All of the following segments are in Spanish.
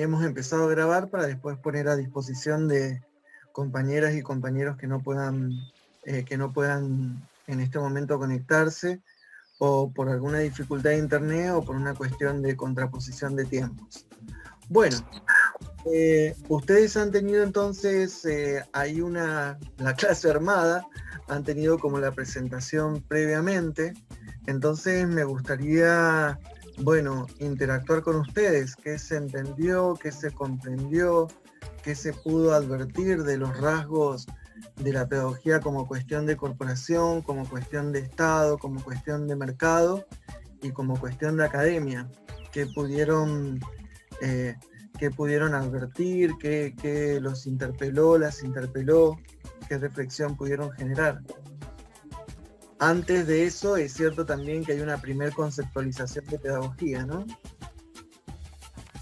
ahí hemos empezado a grabar para después poner a disposición de compañeras y compañeros que no puedan en este momento conectarse, o por alguna dificultad de internet o por una cuestión de contraposición de tiempos. Bueno, ustedes han tenido entonces ahí la clase armada, han tenido como la presentación previamente, entonces me gustaría, bueno, interactuar con ustedes, qué se entendió, qué se comprendió, qué se pudo advertir de los rasgos de la pedagogía como cuestión de corporación, como cuestión de Estado, como cuestión de mercado y como cuestión de academia, que pudieron advertir, que los interpeló, las interpeló, qué reflexión pudieron generar. Antes de eso, es cierto también que hay una primer conceptualización de pedagogía, ¿no?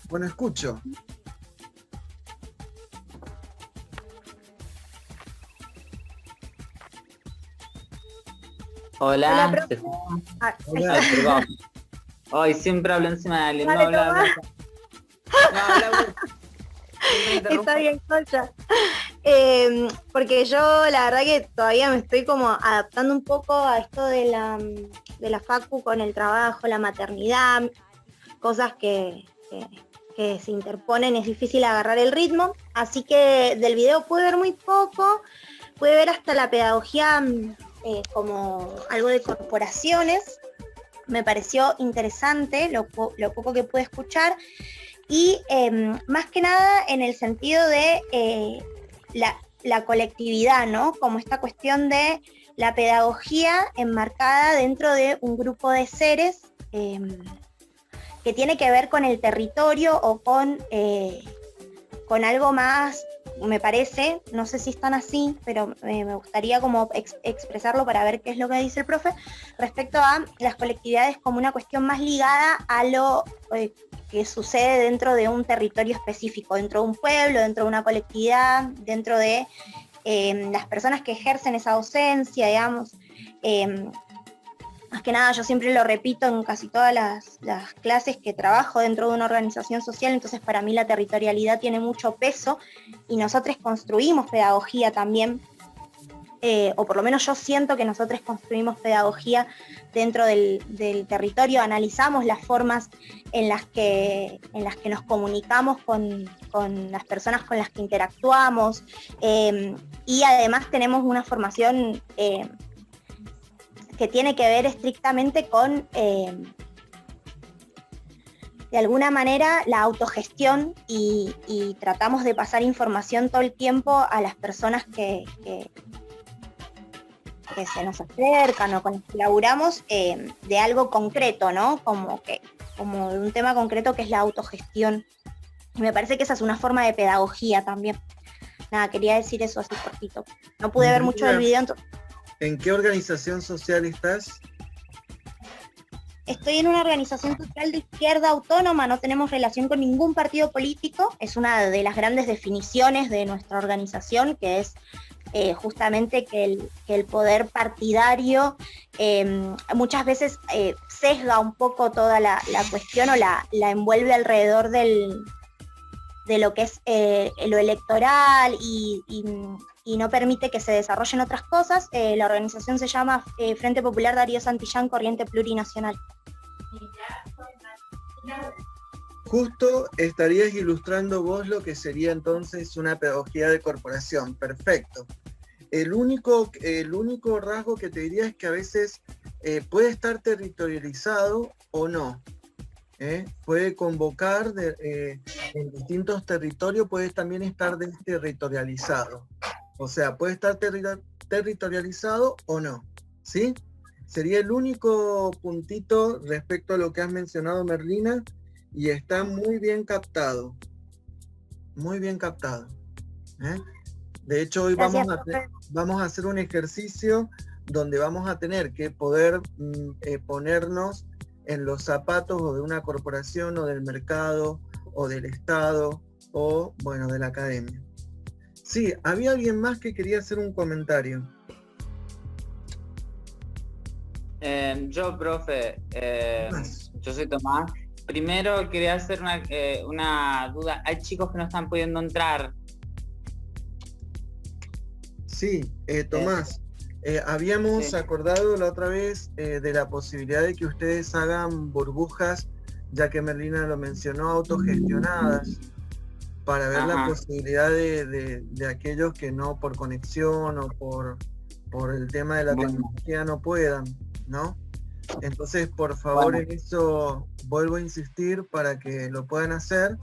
Bueno, escucho. Hola, Hola, ¿te profe. escuchas? Hola. Perdón. Hoy siempre hablo encima de alguien. No Vale, habla, toma. no habla vos. Siempre interrumpo. Está bien, Concha. Porque yo la verdad que todavía me estoy como adaptando un poco a esto de la facu con el trabajo, la maternidad, cosas que se interponen, es difícil agarrar el ritmo. Así que del video pude ver muy poco, pude ver hasta la pedagogía como algo de corporaciones. Me pareció interesante lo poco que pude escuchar. Y más que nada en el sentido de la colectividad, ¿no? Como esta cuestión de la pedagogía enmarcada dentro de un grupo de seres que tiene que ver con el territorio o con algo más, me parece, no sé si están así, pero me gustaría como expresarlo para ver qué es lo que dice el profe, respecto a las colectividades como una cuestión más ligada a lo que sucede dentro de un territorio específico, dentro de un pueblo, dentro de una colectividad, dentro de las personas que ejercen esa docencia, digamos. Más que nada, yo siempre lo repito en casi todas las clases que trabajo dentro de una organización social, entonces para mí la territorialidad tiene mucho peso y nosotros construimos pedagogía también, o por lo menos yo siento que nosotros construimos pedagogía dentro del territorio, analizamos las formas en las que nos comunicamos con las personas con las que interactuamos, y además tenemos una formación que tiene que ver estrictamente con, de alguna manera, la autogestión y tratamos de pasar información todo el tiempo a las personas que se nos acercan o con las que laburamos de algo concreto, ¿no? Como de un tema concreto que es la autogestión. Y me parece que esa es una forma de pedagogía también. Nada, quería decir eso así cortito. No pude ver mucho del video, entonces... ¿En qué organización social estás? Estoy en una organización social de izquierda autónoma, no tenemos relación con ningún partido político, es una de las grandes definiciones de nuestra organización, que es justamente que el poder partidario muchas veces sesga un poco toda la cuestión o la envuelve alrededor de lo que es lo electoral y no permite que se desarrollen otras cosas. La organización se llama Frente Popular Darío Santillán Corriente Plurinacional. Justo estarías ilustrando vos lo que sería entonces una pedagogía de corporación. Perfecto. El único rasgo que te diría es que a veces puede estar territorializado o no. Puede convocar en distintos territorios, puede también estar desterritorializado. O sea, puede estar territorializado o no, ¿sí? Sería el único puntito respecto a lo que has mencionado, Merlina, y está muy bien captado. Muy bien captado. De hecho, hoy vamos a hacer un ejercicio donde vamos a tener que poder ponernos en los zapatos o de una corporación o del mercado o del Estado o, bueno, de la academia. Sí, había alguien más que quería hacer un comentario. Yo, profe, yo soy Tomás primero quería hacer una duda. Hay chicos que no están pudiendo entrar. Sí, Tomás, habíamos Sí. acordado la otra vez de la posibilidad de que ustedes hagan burbujas, ya que Merlina lo mencionó, autogestionadas, para ver la Ajá. posibilidad de aquellos que no por conexión o por el tema de la Bueno, tecnología no puedan, ¿no? Entonces, por favor, bueno, en eso vuelvo a insistir para que lo puedan hacer.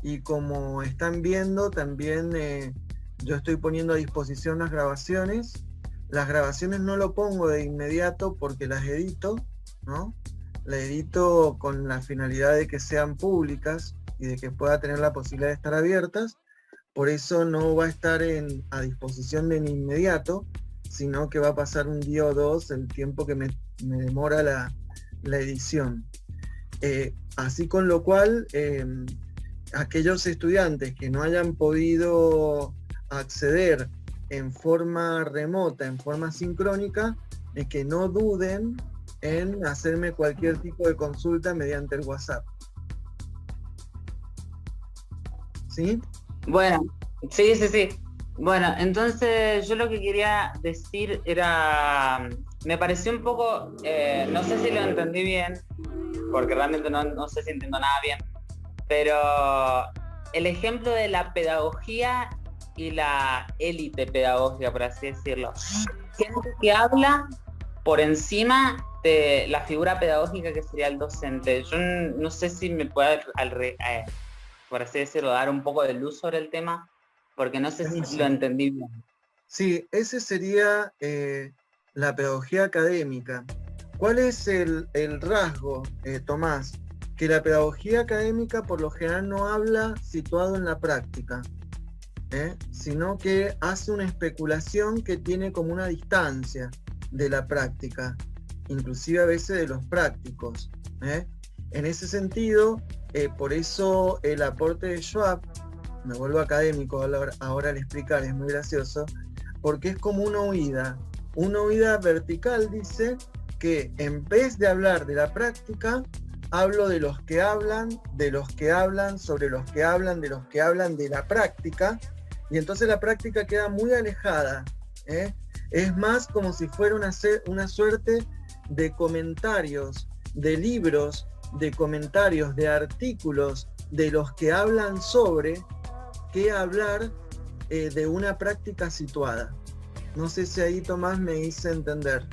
Y como están viendo, también yo estoy poniendo a disposición las grabaciones. Las grabaciones no lo pongo de inmediato porque las edito, ¿no? Las edito con la finalidad de que sean públicas y de que pueda tener la posibilidad de estar abiertas. Por eso no va a estar a disposición de inmediato, sino que va a pasar un día o dos el tiempo que me demora la edición. Así con lo cual, aquellos estudiantes que no hayan podido acceder en forma remota, en forma sincrónica, que no duden en hacerme cualquier tipo de consulta mediante el WhatsApp. ¿Sí? bueno, sí, sí, sí. Bueno, entonces yo lo que quería decir era, me pareció un poco, no sé si lo entendí bien, porque realmente no sé si entiendo nada bien, pero el ejemplo de la pedagogía y la élite pedagógica, por así decirlo. Gente que habla por encima de la figura pedagógica que sería el docente. Yo no sé si me puede, por así decirlo, dar un poco de luz sobre el tema, porque no sé si lo entendí bien. Sí, ese sería la pedagogía académica. ¿Cuál es el rasgo, Tomás? Que la pedagogía académica por lo general no habla situado en la práctica, sino que hace una especulación que tiene como una distancia de la práctica, inclusive a veces de los prácticos. En ese sentido, por eso el aporte de Schwab, me vuelvo académico ahora al explicar, es muy gracioso, porque es como una huida vertical, dice, que en vez de hablar de la práctica, hablo de los que hablan, sobre los que hablan, de los que hablan de la práctica, y entonces la práctica queda muy alejada. Es más como si fuera una suerte de comentarios, de libros, de comentarios, de artículos, de los que hablan sobre, que hablar de una práctica situada. No sé si ahí, Tomás, me hice entender.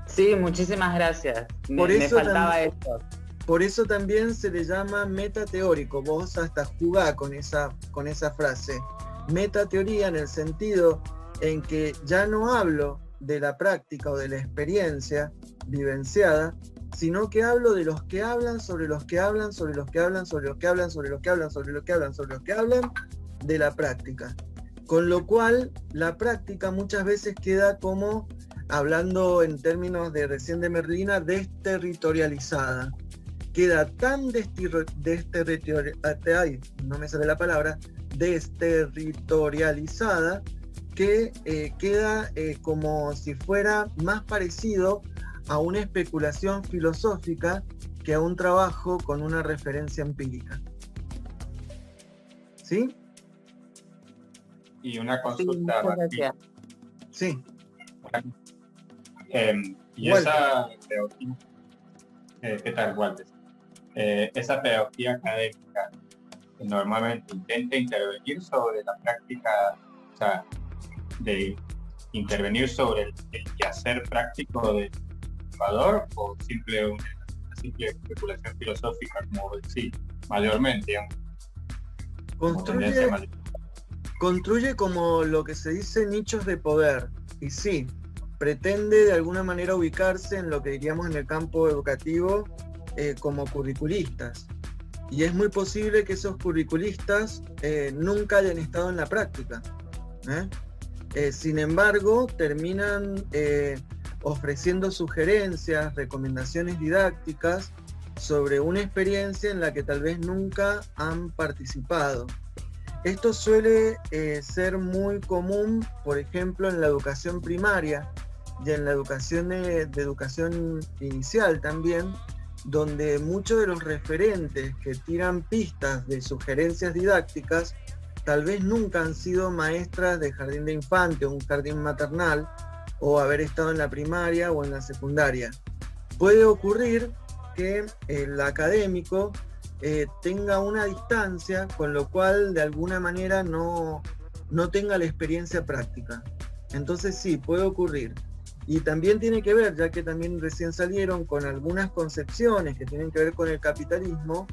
Sí, muchísimas gracias. Me faltaba esto. Por eso también se le llama metateórico. Vos hasta jugá con esa frase. Metateoría en el sentido en que ya no hablo de la práctica o de la experiencia vivenciada, sino que hablo de los que hablan, sobre los que hablan, sobre los que hablan, sobre los que hablan, sobre los que hablan, sobre los que hablan, sobre los que hablan de la práctica. Con lo cual, la práctica muchas veces queda como, hablando en términos de recién de Merlina, desterritorializada. Queda tan desterritorializada que queda como si fuera más parecido a una especulación filosófica que a un trabajo con una referencia empírica. ¿Sí? Y una consulta, sí, Martín. Sí. Y esa pedagogía, ¿qué tal, Walter? Esa pedagogía académica normalmente intenta intervenir sobre la práctica, o sea, de intervenir sobre el quehacer práctico del educador, o una simple especulación filosófica, como decir, mayormente, digamos, construye como lo que se dice nichos de poder, y sí, pretende de alguna manera ubicarse en lo que diríamos en el campo educativo como curriculistas. Y es muy posible que esos curriculistas nunca hayan estado en la práctica. Sin embargo, terminan ofreciendo sugerencias, recomendaciones didácticas sobre una experiencia en la que tal vez nunca han participado. Esto suele ser muy común, por ejemplo, en la educación primaria y en la educación de educación inicial también, donde muchos de los referentes que tiran pistas de sugerencias didácticas tal vez nunca han sido maestras de jardín de infante o un jardín maternal, o haber estado en la primaria o en la secundaria. Puede ocurrir que el académico tenga una distancia, con lo cual de alguna manera no tenga la experiencia práctica. Entonces sí, puede ocurrir. Y también tiene que ver, ya que también recién salieron, con algunas concepciones que tienen que ver con el capitalismo,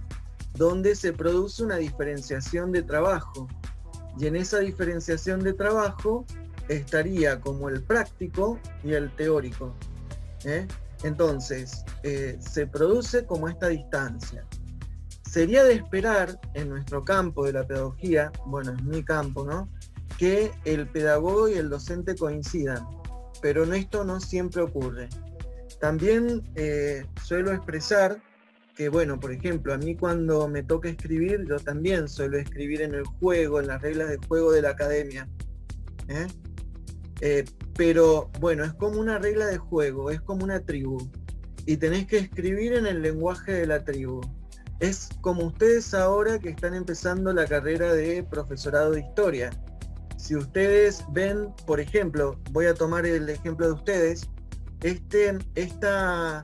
donde se produce una diferenciación de trabajo. Y en esa diferenciación de trabajo estaría como el práctico y el teórico. Entonces, se produce como esta distancia. Sería de esperar en nuestro campo de la pedagogía, bueno, es mi campo, ¿no?, que el pedagogo y el docente coincidan, pero esto no siempre ocurre. También suelo expresar que, bueno, por ejemplo, a mí cuando me toca escribir, yo también suelo escribir en el juego, en las reglas de juego de la academia. Pero bueno, es como una regla de juego, es como una tribu, y tenés que escribir en el lenguaje de la tribu. Es como ustedes ahora que están empezando la carrera de profesorado de historia. Si ustedes ven, por ejemplo, voy a tomar el ejemplo de ustedes, esta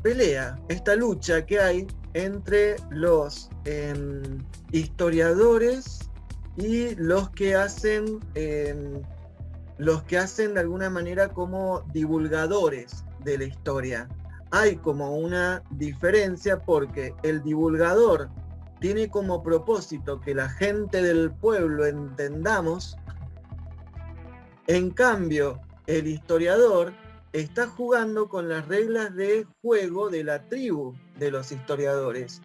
pelea, esta lucha que hay entre los historiadores y los que hacen de alguna manera como divulgadores de la historia. Hay como una diferencia porque el divulgador tiene como propósito que la gente del pueblo entendamos. En cambio, el historiador está jugando con las reglas de juego de la tribu de los historiadores.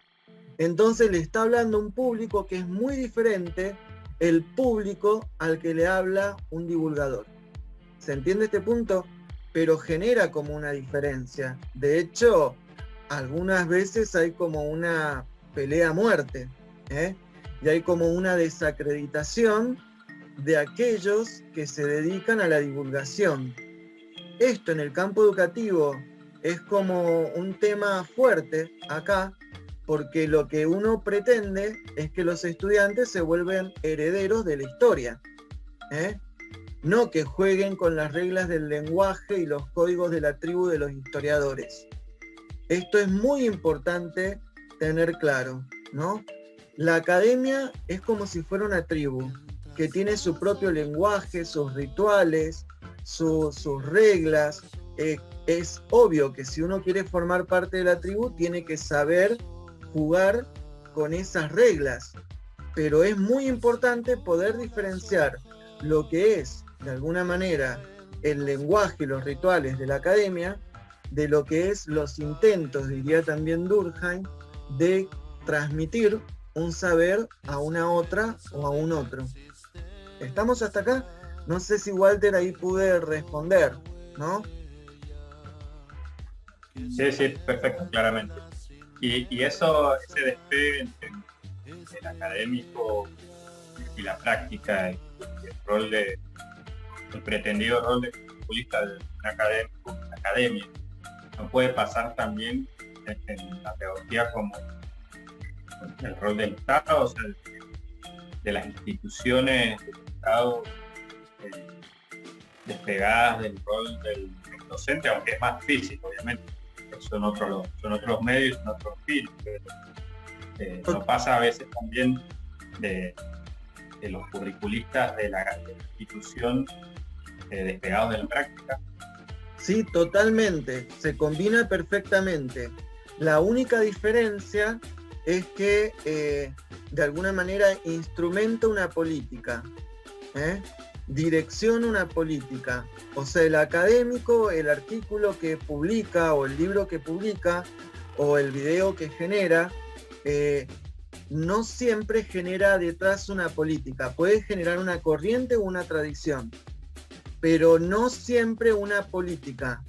Entonces le está hablando a un público que es muy diferente el público al que le habla un divulgador. ¿Se entiende este punto? Pero genera como una diferencia. De hecho, algunas veces hay como una pelea a muerte, y hay como una desacreditación de aquellos que se dedican a la divulgación. Esto en el campo educativo es como un tema fuerte acá, porque lo que uno pretende es que los estudiantes se vuelvan herederos de la historia, no que jueguen con las reglas del lenguaje y los códigos de la tribu de los historiadores. Esto es muy importante tener claro, ¿no? La academia es como si fuera una tribu que tiene su propio lenguaje, sus rituales, sus reglas. Es obvio que si uno quiere formar parte de la tribu tiene que saber jugar con esas reglas, pero es muy importante poder diferenciar lo que es, de alguna manera, el lenguaje y los rituales de la academia de lo que es los intentos, diría también Durkheim, de transmitir un saber a una otra o a un otro. ¿Estamos hasta acá? No sé si Walter ahí pude responder, ¿no? Sí, perfecto, claramente. Y eso, ese despegue entre el académico y la práctica, y el pretendido rol de populista de un académico en la academia, no puede pasar también en la pedagogía como el rol del Estado, o sea, de las instituciones del Estado despegadas del rol del docente, aunque es más difícil, obviamente. Son otros medios, son otros fines. No pasa a veces también de los curriculistas de la institución despegados de la práctica. Sí, totalmente, se combina perfectamente. La única diferencia es que de alguna manera instrumenta una política, direcciona una política. O sea, el académico, el artículo que publica o el libro que publica o el video que genera, no siempre genera detrás una política. Puede generar una corriente o una tradición, pero no siempre una política.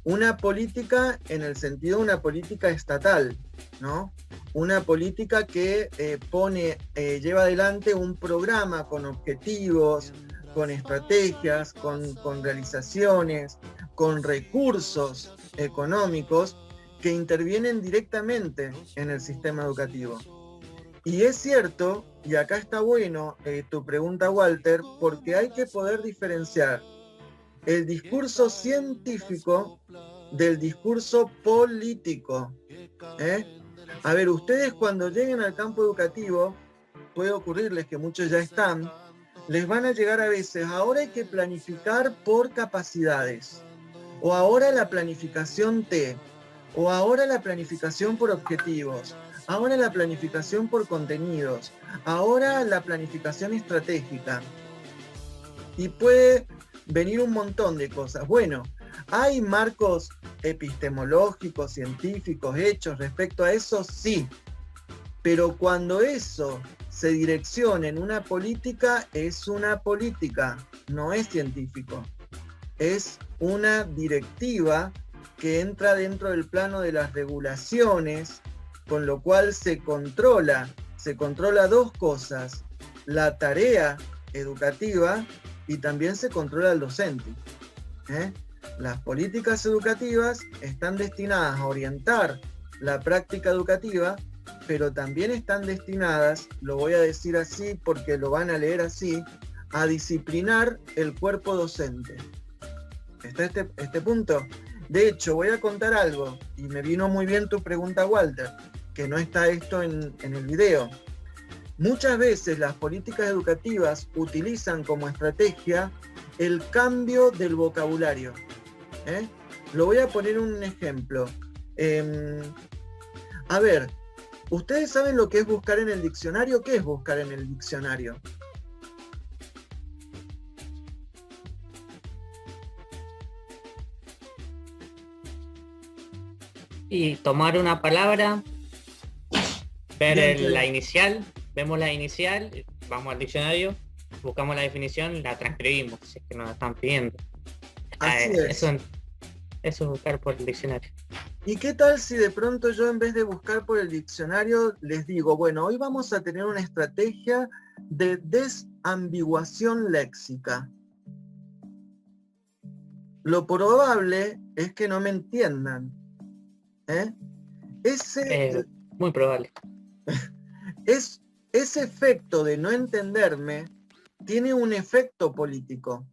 Una política en el sentido de una política estatal, ¿no? Una política que lleva adelante un programa con objetivos, con estrategias, con realizaciones, con recursos económicos que intervienen directamente en el sistema educativo. Y es cierto, y acá está bueno tu pregunta, Walter, porque hay que poder diferenciar el discurso científico del discurso político. A ver, ustedes cuando lleguen al campo educativo, puede ocurrirles que muchos ya están, les van a llegar a veces, ahora hay que planificar por capacidades, o ahora la planificación T, o ahora la planificación por objetivos, ahora la planificación por contenidos, ahora la planificación estratégica. Y puede venir un montón de cosas. Bueno, ¿hay marcos epistemológicos, científicos, hechos respecto a eso? Sí. Pero cuando eso se direcciona en una política, es una política, no es científico. Es una directiva que entra dentro del plano de las regulaciones, con lo cual se controla dos cosas, la tarea educativa y también se controla al docente. Las políticas educativas están destinadas a orientar la práctica educativa, pero también están destinadas, lo voy a decir así porque lo van a leer así, a disciplinar el cuerpo docente. ¿Está este punto? De hecho, voy a contar algo, y me vino muy bien tu pregunta, Walter, que no está esto en el video. Muchas veces las políticas educativas utilizan como estrategia el cambio del vocabulario. Lo voy a poner un ejemplo. A ver, ¿ustedes saben lo que es buscar en el diccionario? ¿Qué es buscar en el diccionario? Y tomar una palabra, ver Bien, la inicial, vemos la inicial, vamos al diccionario, buscamos la definición, la transcribimos, si es que nos la están pidiendo. así es. Eso es buscar por el diccionario. ¿Y qué tal si de pronto yo, en vez de buscar por el diccionario, les digo, bueno, hoy vamos a tener una estrategia de desambiguación léxica? Lo probable es que no me entiendan. Muy probable. Ese efecto de no entenderme tiene un efecto político.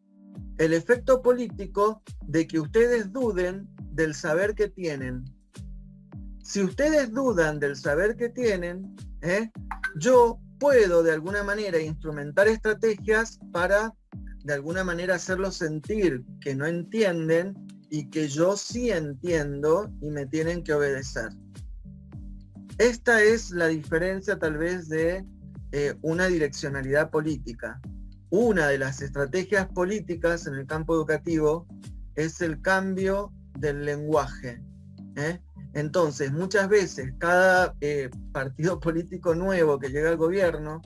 El efecto político de que ustedes duden del saber que tienen. Si ustedes dudan del saber que tienen, yo puedo de alguna manera instrumentar estrategias para de alguna manera hacerlos sentir que no entienden y que yo sí entiendo y me tienen que obedecer. Esta es la diferencia tal vez de una direccionalidad política. Una de las estrategias políticas en el campo educativo es el cambio del lenguaje. Entonces, muchas veces cada partido político nuevo que llega al gobierno,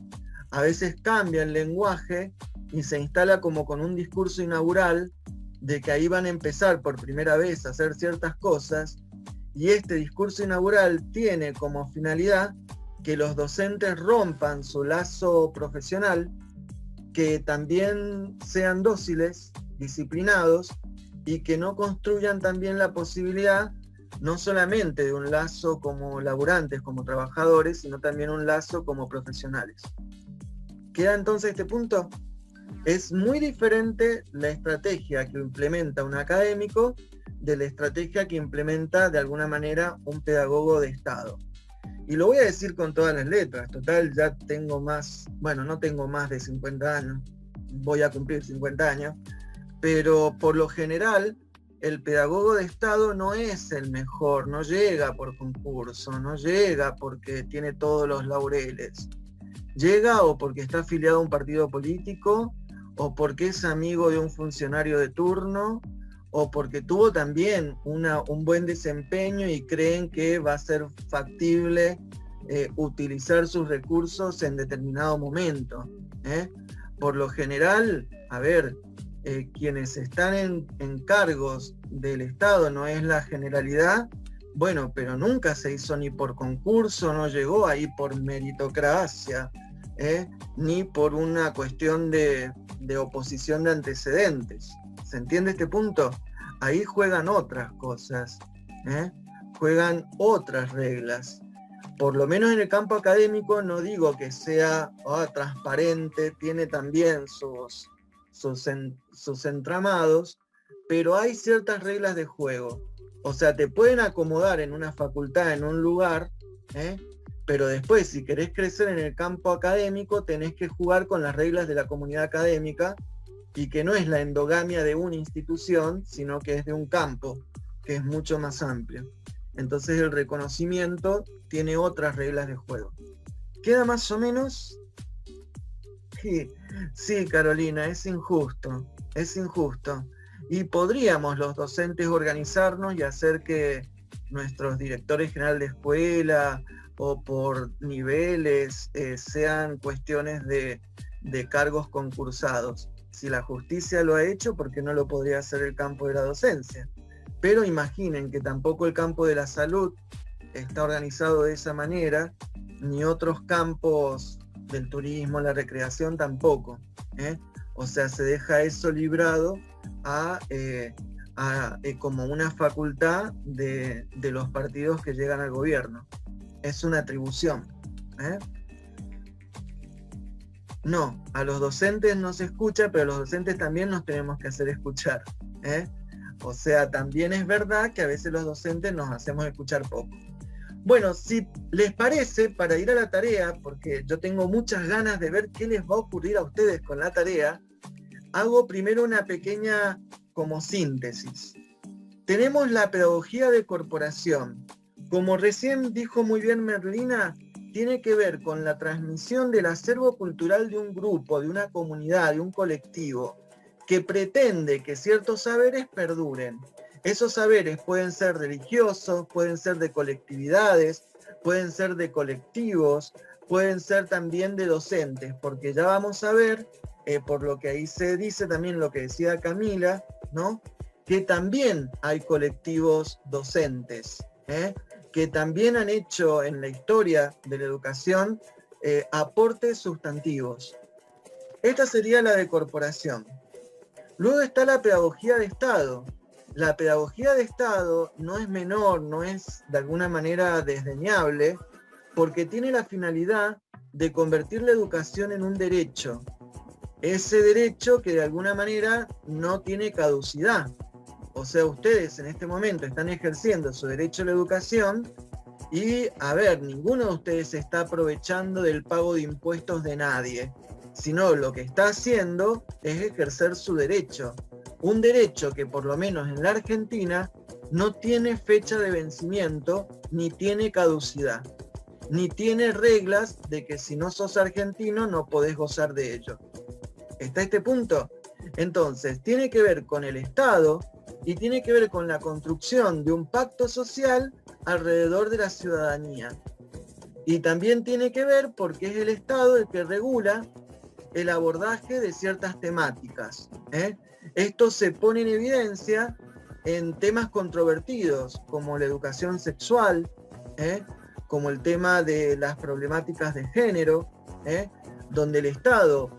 a veces cambia el lenguaje y se instala como con un discurso inaugural de que ahí van a empezar por primera vez a hacer ciertas cosas, y este discurso inaugural tiene como finalidad que los docentes rompan su lazo profesional, que también sean dóciles, disciplinados, y que no construyan también la posibilidad no solamente de un lazo como laburantes, como trabajadores, sino también un lazo como profesionales. ¿Queda entonces este punto? Es muy diferente la estrategia que implementa un académico de la estrategia que implementa de alguna manera un pedagogo de Estado. Y lo voy a decir con todas las letras. Total, ya tengo no tengo más de 50 años, voy a cumplir 50 años, pero por lo general el pedagogo de Estado no es el mejor, no llega por concurso, no llega porque tiene todos los laureles. Llega o porque está afiliado a un partido político, o porque es amigo de un funcionario de turno, o porque tuvo también un buen desempeño y creen que va a ser factible utilizar sus recursos en determinado momento. Por lo general, quienes están en cargos del Estado, no es la generalidad, bueno, pero nunca se hizo ni por concurso, no llegó ahí por meritocracia, ni por una cuestión de oposición de antecedentes. ¿Se entiende este punto? Ahí juegan otras cosas. juegan otras reglas. Por lo menos en el campo académico, no digo que sea transparente, tiene también sus entramados, pero hay ciertas reglas de juego. O sea, te pueden acomodar en una facultad, en un lugar, pero después, si querés crecer en el campo académico, tenés que jugar con las reglas de la comunidad académica, y que no es la endogamia de una institución, sino que es de un campo, que es mucho más amplio. Entonces el reconocimiento tiene otras reglas de juego. ¿Queda más o menos? Sí, Carolina, es injusto. Y podríamos los docentes organizarnos y hacer que nuestros directores generales de escuela o por niveles sean cuestiones de cargos concursados. Si la justicia lo ha hecho, ¿por qué no lo podría hacer el campo de la docencia? Pero imaginen que tampoco el campo de la salud está organizado de esa manera, ni otros campos del turismo, la recreación tampoco. O sea, se deja eso librado a como una facultad de los partidos que llegan al gobierno. Es una atribución. No, a los docentes no se escucha, pero a los docentes también nos tenemos que hacer escuchar. O sea, también es verdad que a veces los docentes nos hacemos escuchar poco. Bueno, si les parece, para ir a la tarea, porque yo tengo muchas ganas de ver qué les va a ocurrir a ustedes con la tarea, hago primero una pequeña como síntesis. Tenemos la pedagogía de corporación. Como recién dijo muy bien Merlina, tiene que ver con la transmisión del acervo cultural de un grupo, de una comunidad, de un colectivo, que pretende que ciertos saberes perduren. Esos saberes pueden ser religiosos, pueden ser de colectividades, pueden ser de colectivos, pueden ser también de docentes, porque ya vamos a ver, por lo que ahí se dice también lo que decía Camila, ¿no? Que también hay colectivos docentes, que también han hecho en la historia de la educación aportes sustantivos. Esta sería la de corporación. Luego está la pedagogía de Estado. La pedagogía de Estado no es menor, no es de alguna manera desdeñable, porque tiene la finalidad de convertir la educación en un derecho. Ese derecho que de alguna manera no tiene caducidad. O sea, ustedes en este momento están ejerciendo su derecho a la educación y, a ver, ninguno de ustedes se está aprovechando del pago de impuestos de nadie, sino lo que está haciendo es ejercer su derecho. Un derecho que por lo menos en la Argentina no tiene fecha de vencimiento, ni tiene caducidad, ni tiene reglas de que si no sos argentino no podés gozar de ello. ¿Está este punto? Entonces, tiene que ver con el Estado y tiene que ver con la construcción de un pacto social alrededor de la ciudadanía. Y también tiene que ver porque es el Estado el que regula el abordaje de ciertas temáticas. Esto se pone en evidencia en temas controvertidos, como la educación sexual, como el tema de las problemáticas de género, donde el Estado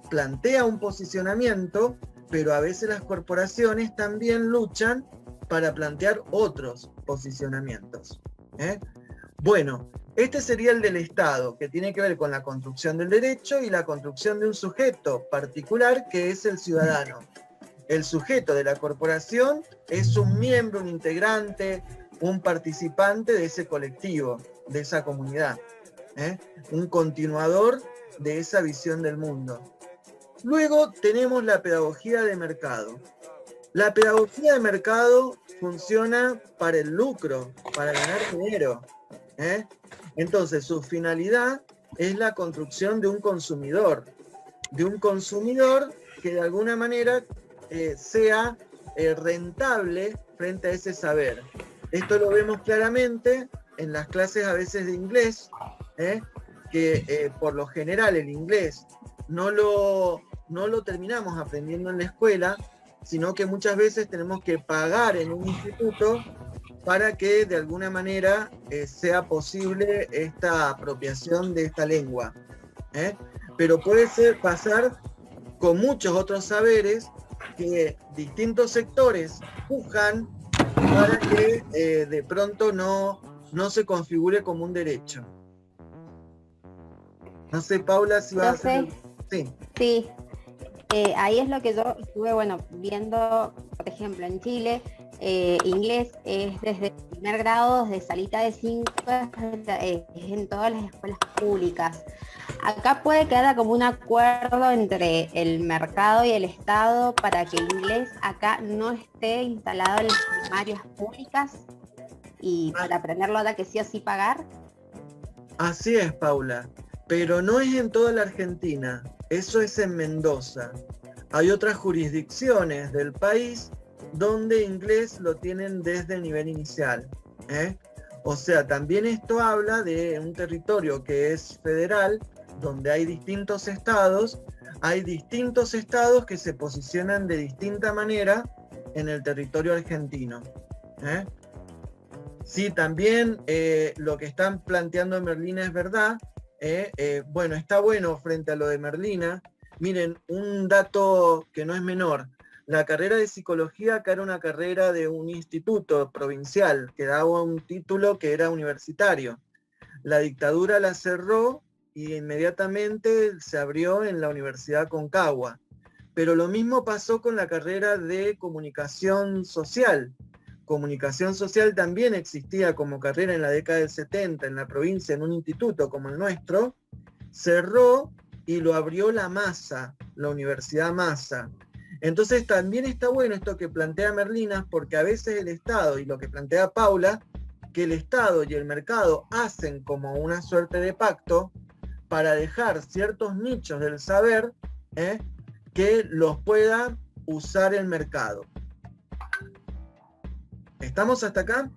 plantea un posicionamiento, pero a veces las corporaciones también luchan para plantear otros posicionamientos. Bueno, este sería el del Estado, que tiene que ver con la construcción del derecho y la construcción de un sujeto particular que es el ciudadano. El sujeto de la corporación es un miembro, un integrante, un participante de ese colectivo, de esa comunidad, un continuador de esa visión del mundo. Luego tenemos la pedagogía de mercado. La pedagogía de mercado funciona para el lucro, para ganar dinero. Entonces su finalidad es la construcción de un consumidor que de alguna manera sea rentable frente a ese saber. Esto lo vemos claramente en las clases a veces de inglés, que por lo general el inglés no lo terminamos aprendiendo en la escuela, sino que muchas veces tenemos que pagar en un instituto para que de alguna manera sea posible esta apropiación de esta lengua. Pero puede pasar con muchos otros saberes que distintos sectores pujan para que de pronto no se configure como un derecho. No sé, Paula, si va a hacer... Sí. Sí, ahí es lo que yo estuve, bueno, viendo, por ejemplo, en Chile, inglés es desde el primer grado, desde salita de 5, es en todas las escuelas públicas. Acá puede que haya como un acuerdo entre el mercado y el Estado para que el inglés acá no esté instalado en las primarias públicas y para aprenderlo haya que sí o sí pagar. Así es, Paula, pero no es en toda la Argentina, eso es en Mendoza. Hay otras jurisdicciones del país donde inglés lo tienen desde el nivel inicial, ¿eh? O sea, también esto habla de un territorio que es federal, donde hay distintos estados que se posicionan de distinta manera en el territorio argentino, ¿eh? Sí, también lo que están planteando en Merlina es verdad. Bueno, está bueno frente a lo de Merlina. Miren, un dato que no es menor. La carrera de psicología acá era una carrera de un instituto provincial que daba un título que era universitario. La dictadura la cerró y inmediatamente se abrió en la Universidad Concagua. Pero lo mismo pasó con la carrera de comunicación social. Comunicación social también existía como carrera en la década del 70 en la provincia, en un instituto como el nuestro, cerró y lo abrió la Massa, la Universidad Massa. Entonces también está bueno esto que plantea Merlina, porque a veces el Estado, y lo que plantea Paula, que el Estado y el mercado hacen como una suerte de pacto para dejar ciertos nichos del saber que los pueda usar el mercado. ¿Estamos hasta acá?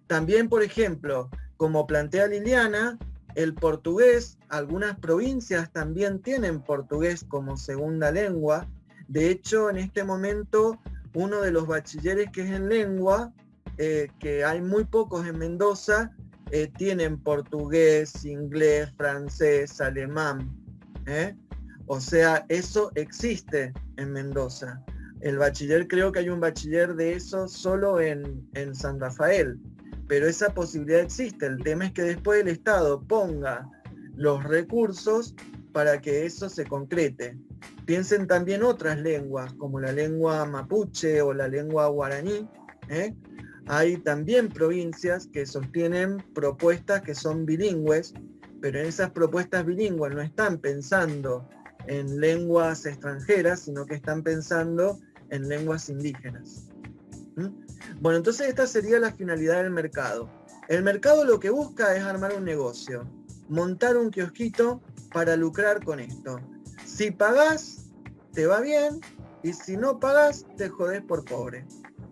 También, por ejemplo, como plantea Liliana, el portugués, algunas provincias también tienen portugués como segunda lengua. De hecho, en este momento, uno de los bachilleres que es en lengua, que hay muy pocos en Mendoza, tienen portugués, inglés, francés, alemán. O sea, eso existe en Mendoza. El bachiller, creo que hay un bachiller de eso solo en San Rafael, pero esa posibilidad existe. El tema es que después el Estado ponga los recursos para que eso se concrete. Piensen también otras lenguas, como la lengua mapuche o la lengua guaraní. Hay también provincias que sostienen propuestas que son bilingües, pero en esas propuestas bilingües no están pensando en lenguas extranjeras, sino que están pensando en lenguas indígenas. Bueno, entonces esta sería la finalidad del mercado. El mercado lo que busca es armar un negocio, montar un kiosquito para lucrar con esto. Si pagás, te va bien, y si no pagás, te jodés por pobre.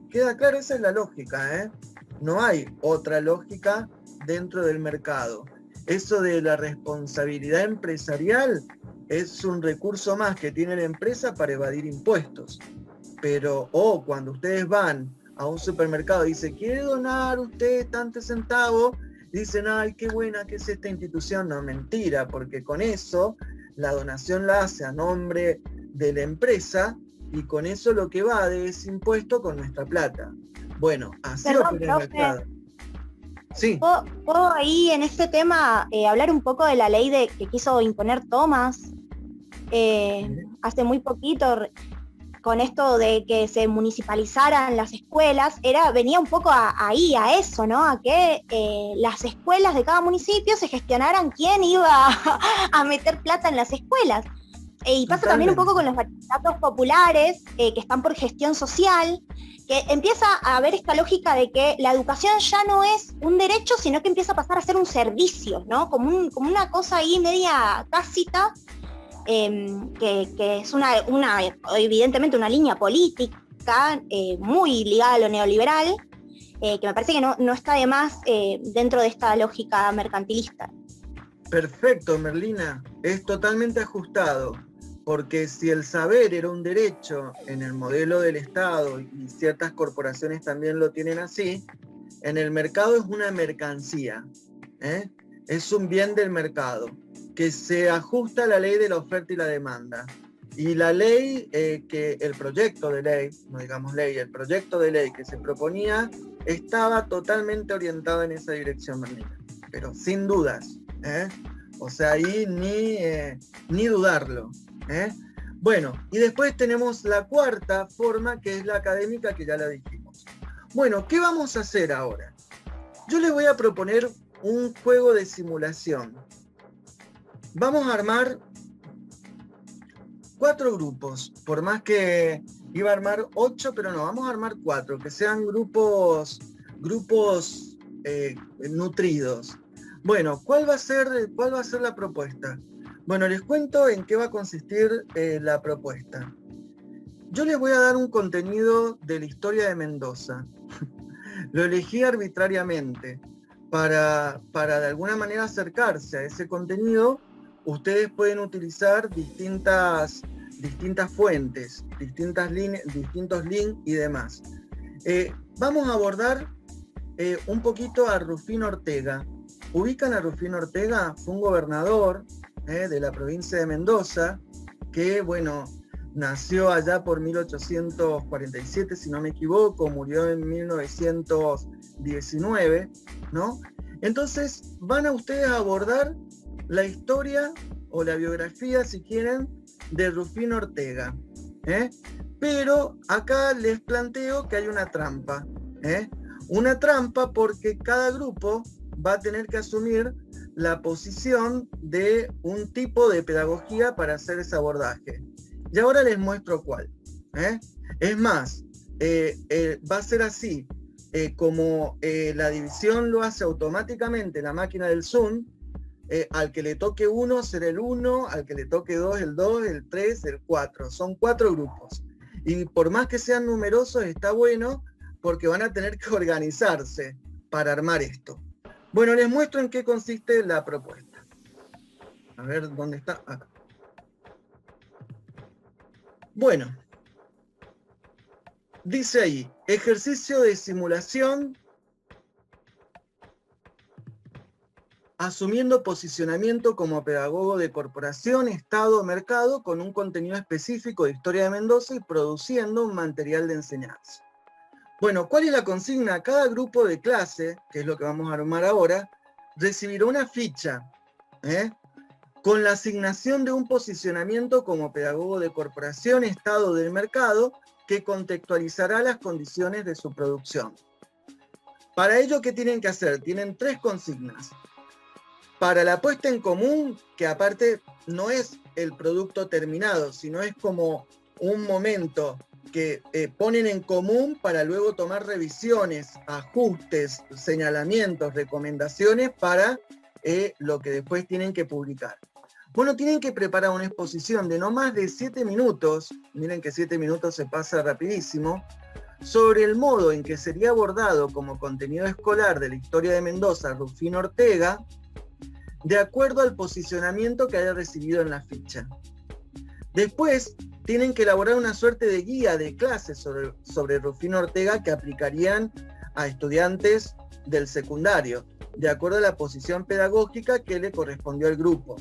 ¿Queda claro? Esa es la lógica, ¿eh? No hay otra lógica dentro del mercado. Eso de la responsabilidad empresarial es un recurso más que tiene la empresa para evadir impuestos. Pero, cuando ustedes van a un supermercado y dicen, ¿quiere donar usted tantos centavos? Dicen, ay, qué buena que es esta institución. No, mentira, porque con eso la donación la hace a nombre de la empresa y con eso lo que va de ese impuesto con nuestra plata. Bueno, así opera el mercado. Sí. ¿Puedo ahí en este tema hablar un poco de la ley que quiso imponer Thomas hace muy poquito, con esto de que se municipalizaran las escuelas? Venía un poco a eso, ¿no? A que las escuelas de cada municipio se gestionaran quién iba a meter plata en las escuelas. Y pasa también un poco con los bachilleratos populares, que están por gestión social, que empieza a haber esta lógica de que la educación ya no es un derecho, sino que empieza a pasar a ser un servicio, ¿no? Como una cosa ahí media tácita, que es evidentemente una línea política muy ligada a lo neoliberal, que me parece que no está de más dentro de esta lógica mercantilista. Perfecto, Merlina, es totalmente ajustado, porque si el saber era un derecho en el modelo del Estado, y ciertas corporaciones también lo tienen así, en el mercado es una mercancía, es un bien del mercado, que se ajusta a la ley de la oferta y la demanda. Y la ley, que el proyecto de ley, no digamos ley, el proyecto de ley que se proponía estaba totalmente orientado en esa dirección, Bernita, pero sin dudas, ¿eh? O sea, ahí ni dudarlo, ¿eh? Bueno, y después tenemos la cuarta forma, que es la académica, que ya la dijimos. Bueno, ¿qué vamos a hacer ahora? Yo les voy a proponer un juego de simulación. Vamos a armar 4 grupos, por más que iba a armar 8, pero no, vamos a armar 4, que sean grupos nutridos. Bueno, ¿cuál va a ser la propuesta? Bueno, les cuento en qué va a consistir la propuesta. Yo les voy a dar un contenido de la historia de Mendoza. Lo elegí arbitrariamente para de alguna manera acercarse a ese contenido. Ustedes pueden utilizar distintas fuentes, distintos links y demás. Vamos a abordar un poquito a Rufino Ortega. ¿Ubican a Rufino Ortega? Fue un gobernador de la provincia de Mendoza que, bueno, nació allá por 1847, si no me equivoco, murió en 1919, ¿no? Entonces van a ustedes a abordar la historia o la biografía, si quieren, de Rufino Ortega, ¿eh? Pero acá les planteo que hay una trampa, ¿eh? Una trampa porque cada grupo va a tener que asumir la posición de un tipo de pedagogía para hacer ese abordaje. Y ahora les muestro cuál, ¿eh? Es más, va a ser así, como la división lo hace automáticamente la máquina del Zoom. Al que le toque 1 será el 1, al que le toque 2 el 2, el 3, el 4. Son 4 grupos. Y por más que sean numerosos, está bueno porque van a tener que organizarse para armar esto. Bueno, les muestro en qué consiste la propuesta. A ver, ¿dónde está? Acá. Bueno, dice ahí, ejercicio de simulación asumiendo posicionamiento como pedagogo de corporación, Estado o mercado con un contenido específico de historia de Mendoza y produciendo un material de enseñanza. Bueno, ¿cuál es la consigna? Cada grupo de clase, que es lo que vamos a armar ahora, recibirá una ficha, con la asignación de un posicionamiento como pedagogo de corporación, Estado o del mercado, que contextualizará las condiciones de su producción. Para ello, ¿qué tienen que hacer? Tienen 3 consignas. Para la puesta en común, que aparte no es el producto terminado, sino es como un momento que ponen en común para luego tomar revisiones, ajustes, señalamientos, recomendaciones para lo que después tienen que publicar. Bueno, tienen que preparar una exposición de no más de 7 minutos, miren que 7 minutos se pasa rapidísimo, sobre el modo en que sería abordado como contenido escolar de la historia de Mendoza Rufino Ortega, de acuerdo al posicionamiento que haya recibido en la ficha. Después, tienen que elaborar una suerte de guía de clases sobre Rufino Ortega que aplicarían a estudiantes del secundario, de acuerdo a la posición pedagógica que le correspondió al grupo.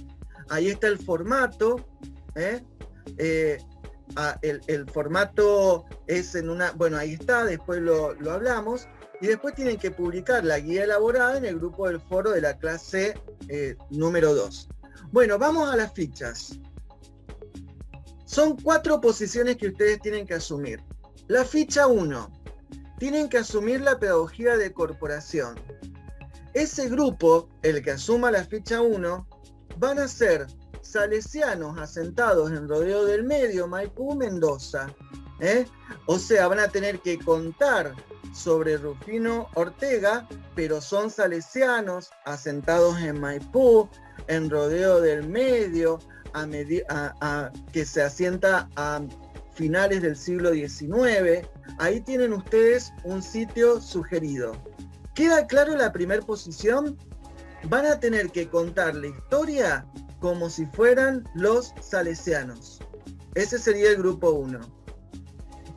Ahí está el formato, el formato es en una, bueno, ahí está, después lo hablamos, y después tienen que publicar la guía elaborada en el grupo del foro de la clase número 2. Bueno, vamos a las fichas. Son 4 posiciones que ustedes tienen que asumir. La ficha 1, tienen que asumir la pedagogía de corporación. Ese grupo, el que asuma la ficha 1, van a ser salesianos asentados en Rodeo del Medio, Maipú, Mendoza. O sea, van a tener que contar sobre Rufino Ortega, pero son salesianos asentados en Maipú, en Rodeo del Medio, que se asienta a finales del siglo XIX. Ahí tienen ustedes un sitio sugerido. ¿Queda claro la primera posición? Van a tener que contar la historia como si fueran los salesianos. Ese sería el grupo 1.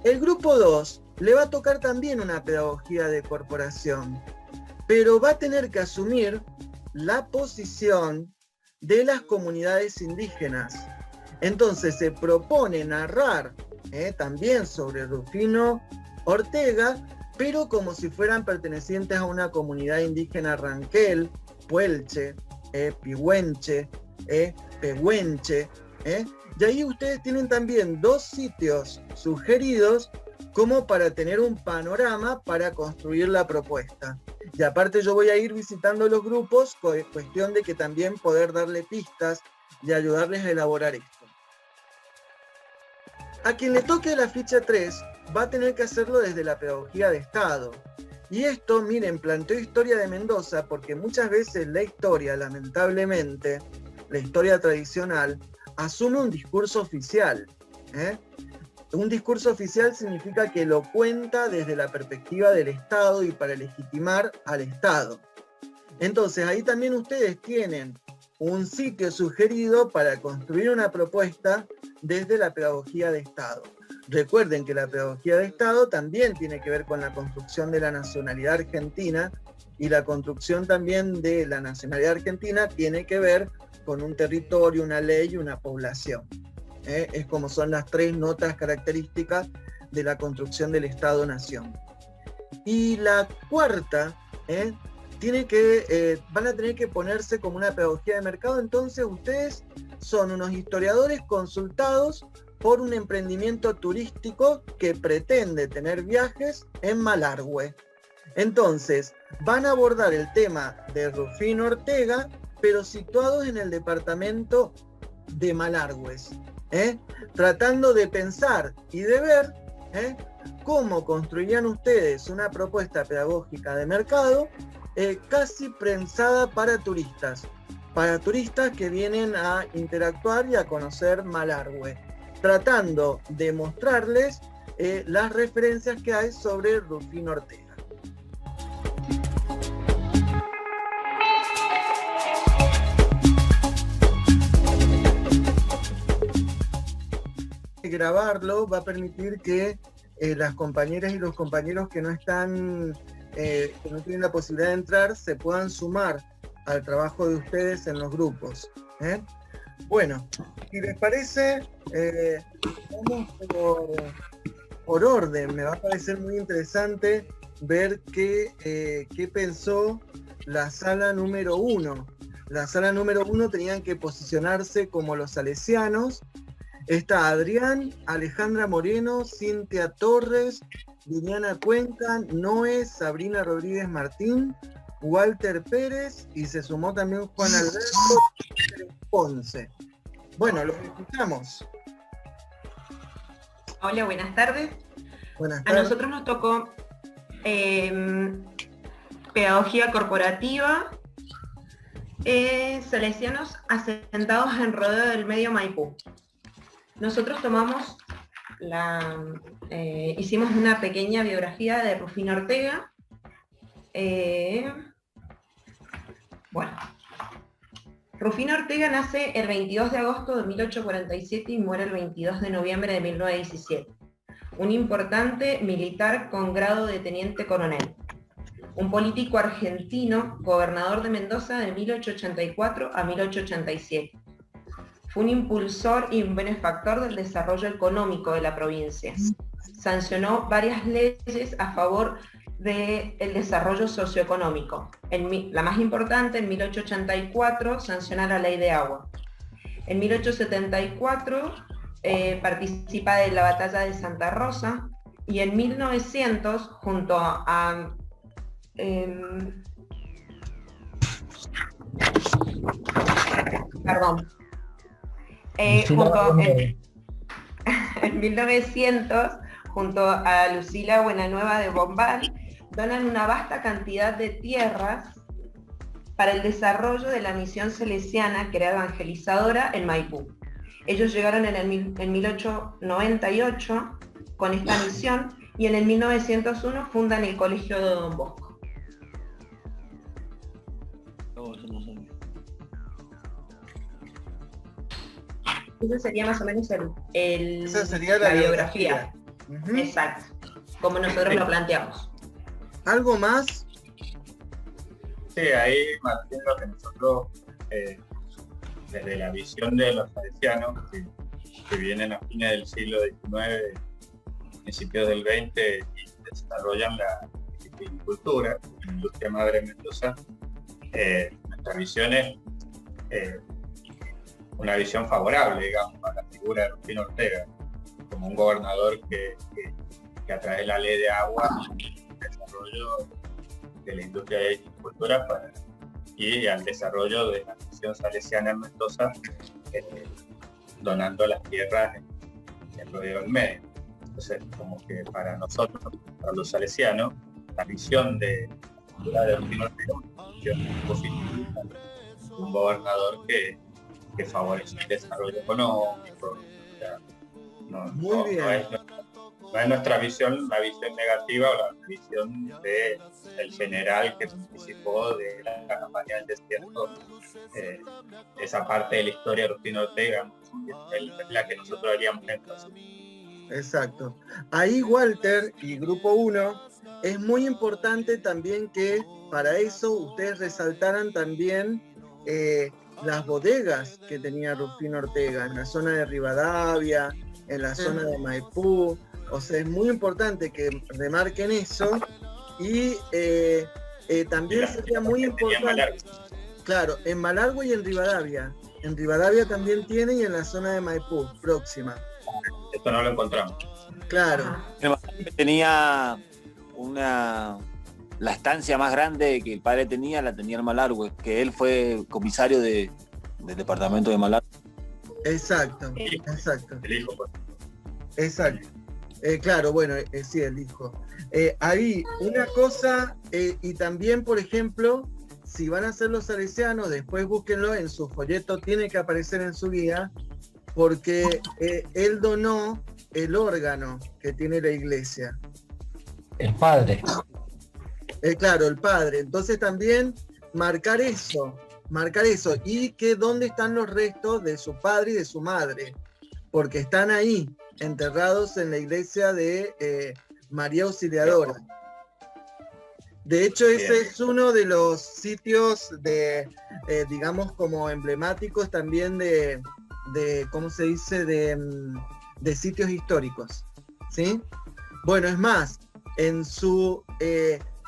El grupo 2 le va a tocar también una pedagogía de corporación, pero va a tener que asumir la posición de las comunidades indígenas. Entonces se propone narrar también sobre Rufino Ortega, pero como si fueran pertenecientes a una comunidad indígena ranquel, puelche, pigüenche, pehuenche. Y ahí ustedes tienen también 2 sitios sugeridos como para tener un panorama para construir la propuesta. Y aparte yo voy a ir visitando los grupos, cuestión de que también poder darle pistas y ayudarles a elaborar esto. A quien le toque la ficha 3 va a tener que hacerlo desde la pedagogía de Estado. Y esto, miren, planteo historia de Mendoza porque muchas veces la historia, lamentablemente, la historia tradicional, asume un discurso oficial. Un discurso oficial significa que lo cuenta desde la perspectiva del Estado y para legitimar al Estado. Entonces ahí también ustedes tienen un sitio sugerido para construir una propuesta desde la pedagogía de Estado. Recuerden que la pedagogía de Estado también tiene que ver con la construcción de la nacionalidad argentina, y la construcción también de la nacionalidad argentina tiene que ver con un territorio, una ley y una población. Es como son las 3 notas características de la construcción del Estado-Nación. Y la cuarta, van a tener que ponerse como una pedagogía de mercado. Entonces ustedes son unos historiadores consultados por un emprendimiento turístico que pretende tener viajes en Malargüe. Entonces van a abordar el tema de Rufino Ortega, pero situados en el departamento de Malargües, tratando de pensar y de ver cómo construirían ustedes una propuesta pedagógica de mercado casi pensada para turistas que vienen a interactuar y a conocer Malargüe, tratando de mostrarles las referencias que hay sobre Rufino Ortega. Grabarlo va a permitir que las compañeras y los compañeros que no están, que no tienen la posibilidad de entrar, se puedan sumar al trabajo de ustedes en los grupos. Bueno, si les parece, vamos por orden. Me va a parecer muy interesante ver qué pensó la sala número 1. La sala número 1 tenían que posicionarse como los salesianos. Está Adrián, Alejandra Moreno, Cintia Torres, Liliana Cuenca, Noé, Sabrina Rodríguez Martín, Walter Pérez, y se sumó también Juan Alberto Ponce. Bueno, los escuchamos. Hola, buenas tardes. Buenas tardes. A nosotros nos tocó pedagogía corporativa, salesianos asentados en Rodeo del Medio Maipú. Nosotros tomamos hicimos una pequeña biografía de Rufino Ortega. Rufino Ortega nace el 22 de agosto de 1847 y muere el 22 de noviembre de 1917. Un importante militar con grado de teniente coronel. Un político argentino, gobernador de Mendoza de 1884 a 1887. Fue un impulsor y un benefactor del desarrollo económico de la provincia. Sancionó varias leyes a favor del desarrollo socioeconómico. La más importante, en 1884, sanciona la ley de agua. En 1874 participa de la batalla de Santa Rosa, y en 1900, junto a en 1900, junto a Lucila Buenanueva de Bombal, donan una vasta cantidad de tierras para el desarrollo de la misión salesiana, que era evangelizadora, en Maipú. Ellos llegaron en 1898 con esta misión, y en el 1901 fundan el Colegio de Don Bosco. Eso sería más o menos Esa sería la biografía. Uh-huh. Exacto, como nosotros lo planteamos. ¿Algo más? Sí, ahí Martín, lo que nosotros, desde la visión de los salesianos, que vienen a fines del siglo XIX, principios del XX, y desarrollan la viticultura, la industria madre de Mendoza. Nuestra visión es una visión favorable, digamos, a la figura de Rufino Ortega, como un gobernador que a través de la ley de agua, el desarrollo de la industria de la viticultura y al desarrollo de la misión salesiana en Mendoza, donando las tierras en el rodeo del medio. Entonces, como que para nosotros, para los salesianos, la visión de Rufino Ortega es una visión positiva, un gobernador que favorece el desarrollo económico. O sea, Muy bien. No es nuestra visión, la visión negativa o la visión del general que participó de la campaña del desierto. Esa parte de la historia de Rufino Ortega es la que nosotros haríamos énfasis. Exacto. Ahí Walter y Grupo 1, es muy importante también que para eso ustedes resaltaran también las bodegas que tenía Rufino Ortega en la zona de Rivadavia, en la zona de Maipú. O sea, es muy importante que remarquen eso y también sería muy importante, claro, en Malargüe y en Rivadavia. En Rivadavia también tiene y en la zona de Maipú, próxima. Esto no lo encontramos. Claro. Tenía la estancia más grande que el padre tenía, la tenía en Malargüe, que él fue comisario del departamento de Malargüe. Exacto, exacto. El hijo, pues. Exacto. Claro, bueno, sí, el hijo. Ahí, una cosa, y también, por ejemplo, si van a ser los salesianos, después búsquenlo en su folleto, tiene que aparecer en su guía, porque él donó el órgano que tiene la iglesia. El padre. Claro, el padre. Entonces también marcar eso, y que dónde están los restos de su padre y de su madre, porque están ahí, enterrados en la iglesia de María Auxiliadora. De hecho, ese es uno de los sitios digamos, como emblemáticos también de ¿cómo se dice? De sitios históricos, ¿sí? Bueno, es más, en su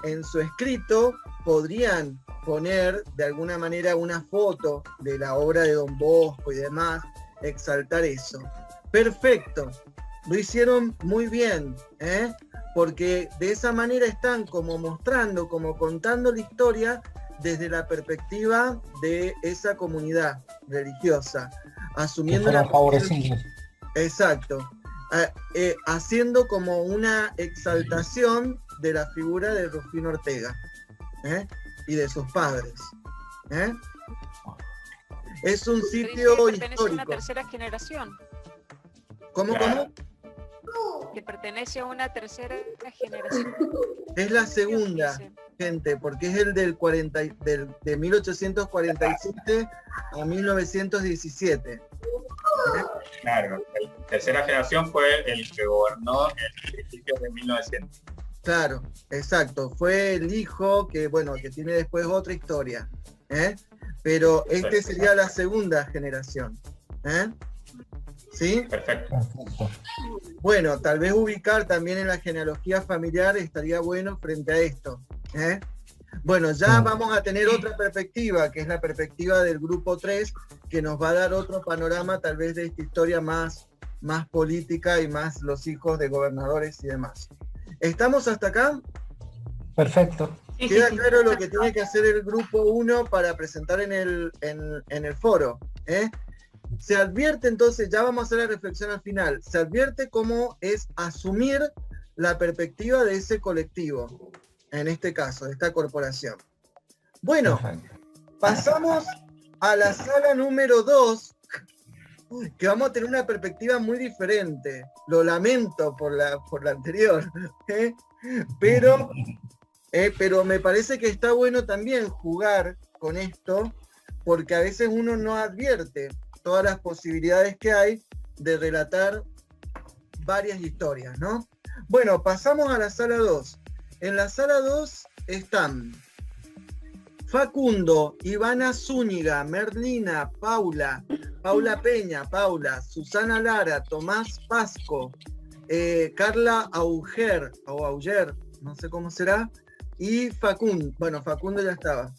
escrito podrían poner de alguna manera una foto de la obra de Don Bosco y demás, exaltar eso. Perfecto, lo hicieron muy bien, porque de esa manera están como mostrando, como contando la historia desde la perspectiva de esa comunidad religiosa, asumiendo la favorecidos. Exacto, haciendo como una exaltación de la figura de Rufino Ortega y de sus padres. Es un sitio pertenece histórico. a una tercera generación. ¿Cómo? Que pertenece a una tercera generación. Es la segunda, gente, porque es el de 1847 a 1917. Claro, la tercera generación fue el que gobernó en principios de 1900. Claro, exacto. Fue el hijo que, bueno, que tiene después otra historia. Pero este sería la segunda generación. ¿Sí? Perfecto. Bueno, tal vez ubicar también en la genealogía familiar estaría bueno frente a esto. Bueno, ya vamos a tener otra perspectiva, que es la perspectiva del grupo 3, que nos va a dar otro panorama tal vez de esta historia más política y más los hijos de gobernadores y demás. ¿Estamos hasta acá? Perfecto. ¿Queda claro lo que tiene que hacer el grupo 1 para presentar en el foro? Se advierte entonces, ya vamos a hacer la reflexión al final, se advierte cómo es asumir la perspectiva de ese colectivo, en este caso, de esta corporación. Bueno, pasamos a la sala número 2, que vamos a tener una perspectiva muy diferente. Lo lamento por la anterior, pero me parece que está bueno también jugar con esto, porque a veces uno no advierte todas las posibilidades que hay de relatar varias historias, ¿no? Bueno, pasamos a la sala 2. En la sala 2 están Facundo, Ivana Zúñiga, Merlina, Paula, Paula Peña, Paula, Susana Lara, Tomás Pasco, Carla Auger, o Auger, no sé cómo será, y Facundo. Bueno, Facundo ya estaba.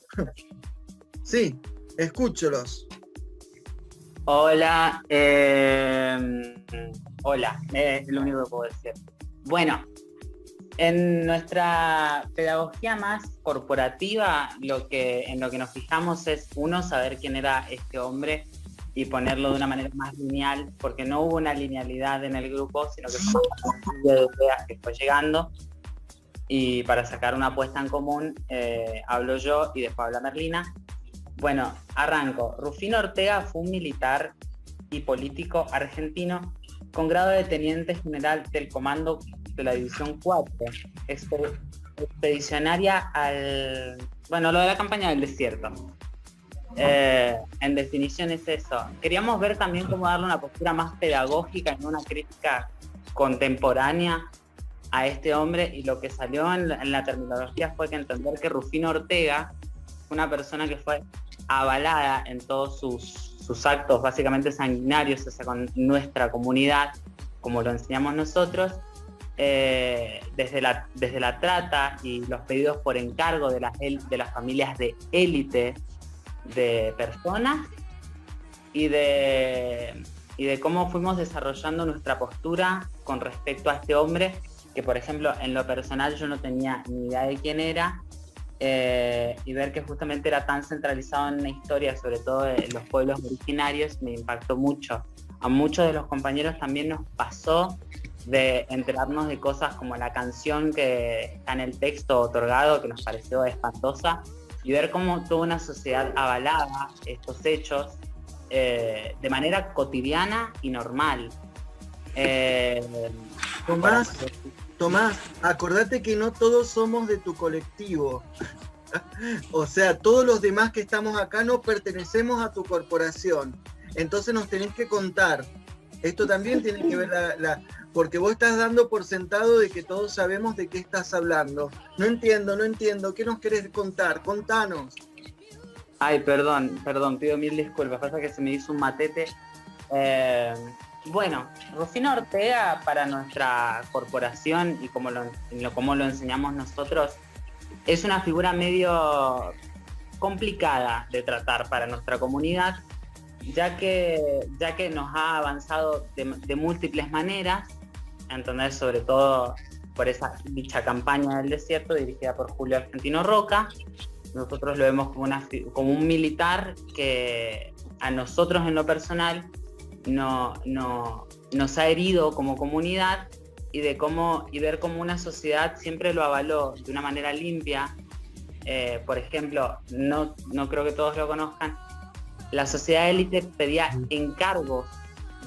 Sí, escúcholos. Hola, hola, es lo único que puedo decir. Bueno, en nuestra pedagogía más corporativa, en lo que nos fijamos es, uno, saber quién era este hombre y ponerlo de una manera más lineal, porque no hubo una linealidad en el grupo, sino que fue una lluvia de ideas que fue llegando, y para sacar una apuesta en común, hablo yo y después habla Merlina. Bueno, arranco. Rufino Ortega fue un militar y político argentino con grado de teniente general del comando de la División 4, expedicionaria lo de la campaña del desierto. En definición es eso. Queríamos ver también cómo darle una postura más pedagógica y no una crítica contemporánea a este hombre, y lo que salió en la terminología fue que entender que Rufino Ortega fue una persona que fue avalada en todos sus actos básicamente sanguinarios hacia con nuestra comunidad, como lo enseñamos nosotros, desde la trata y los pedidos por encargo de las familias de élite de personas, y de cómo fuimos desarrollando nuestra postura con respecto a este hombre, que por ejemplo en lo personal yo no tenía ni idea de quién era, y ver que justamente era tan centralizado en la historia, sobre todo de los pueblos originarios, me impactó mucho. A muchos de los compañeros también nos pasó de enterarnos de cosas como la canción que está en el texto otorgado, que nos pareció espantosa, y ver cómo toda una sociedad avalaba estos hechos de manera cotidiana y normal. Tomás, acordate que no todos somos de tu colectivo. O sea, todos los demás que estamos acá no pertenecemos a tu corporación. Entonces nos tenés que contar. Esto también tiene que ver porque vos estás dando por sentado de que todos sabemos de qué estás hablando. No entiendo. ¿Qué nos querés contar? Contanos. Ay, perdón, pido mil disculpas. Pasa que se me hizo un matete. Bueno, Rufino Ortega para nuestra corporación y como lo enseñamos nosotros, es una figura medio complicada de tratar para nuestra comunidad, ya que nos ha avanzado de múltiples maneras, entonces sobre todo por dicha campaña del desierto dirigida por Julio Argentino Roca. Nosotros lo vemos como un militar que a nosotros en lo personal nos ha herido como comunidad, y ver cómo una sociedad siempre lo avaló de una manera limpia. Por ejemplo, no creo que todos lo conozcan, la sociedad élite pedía encargos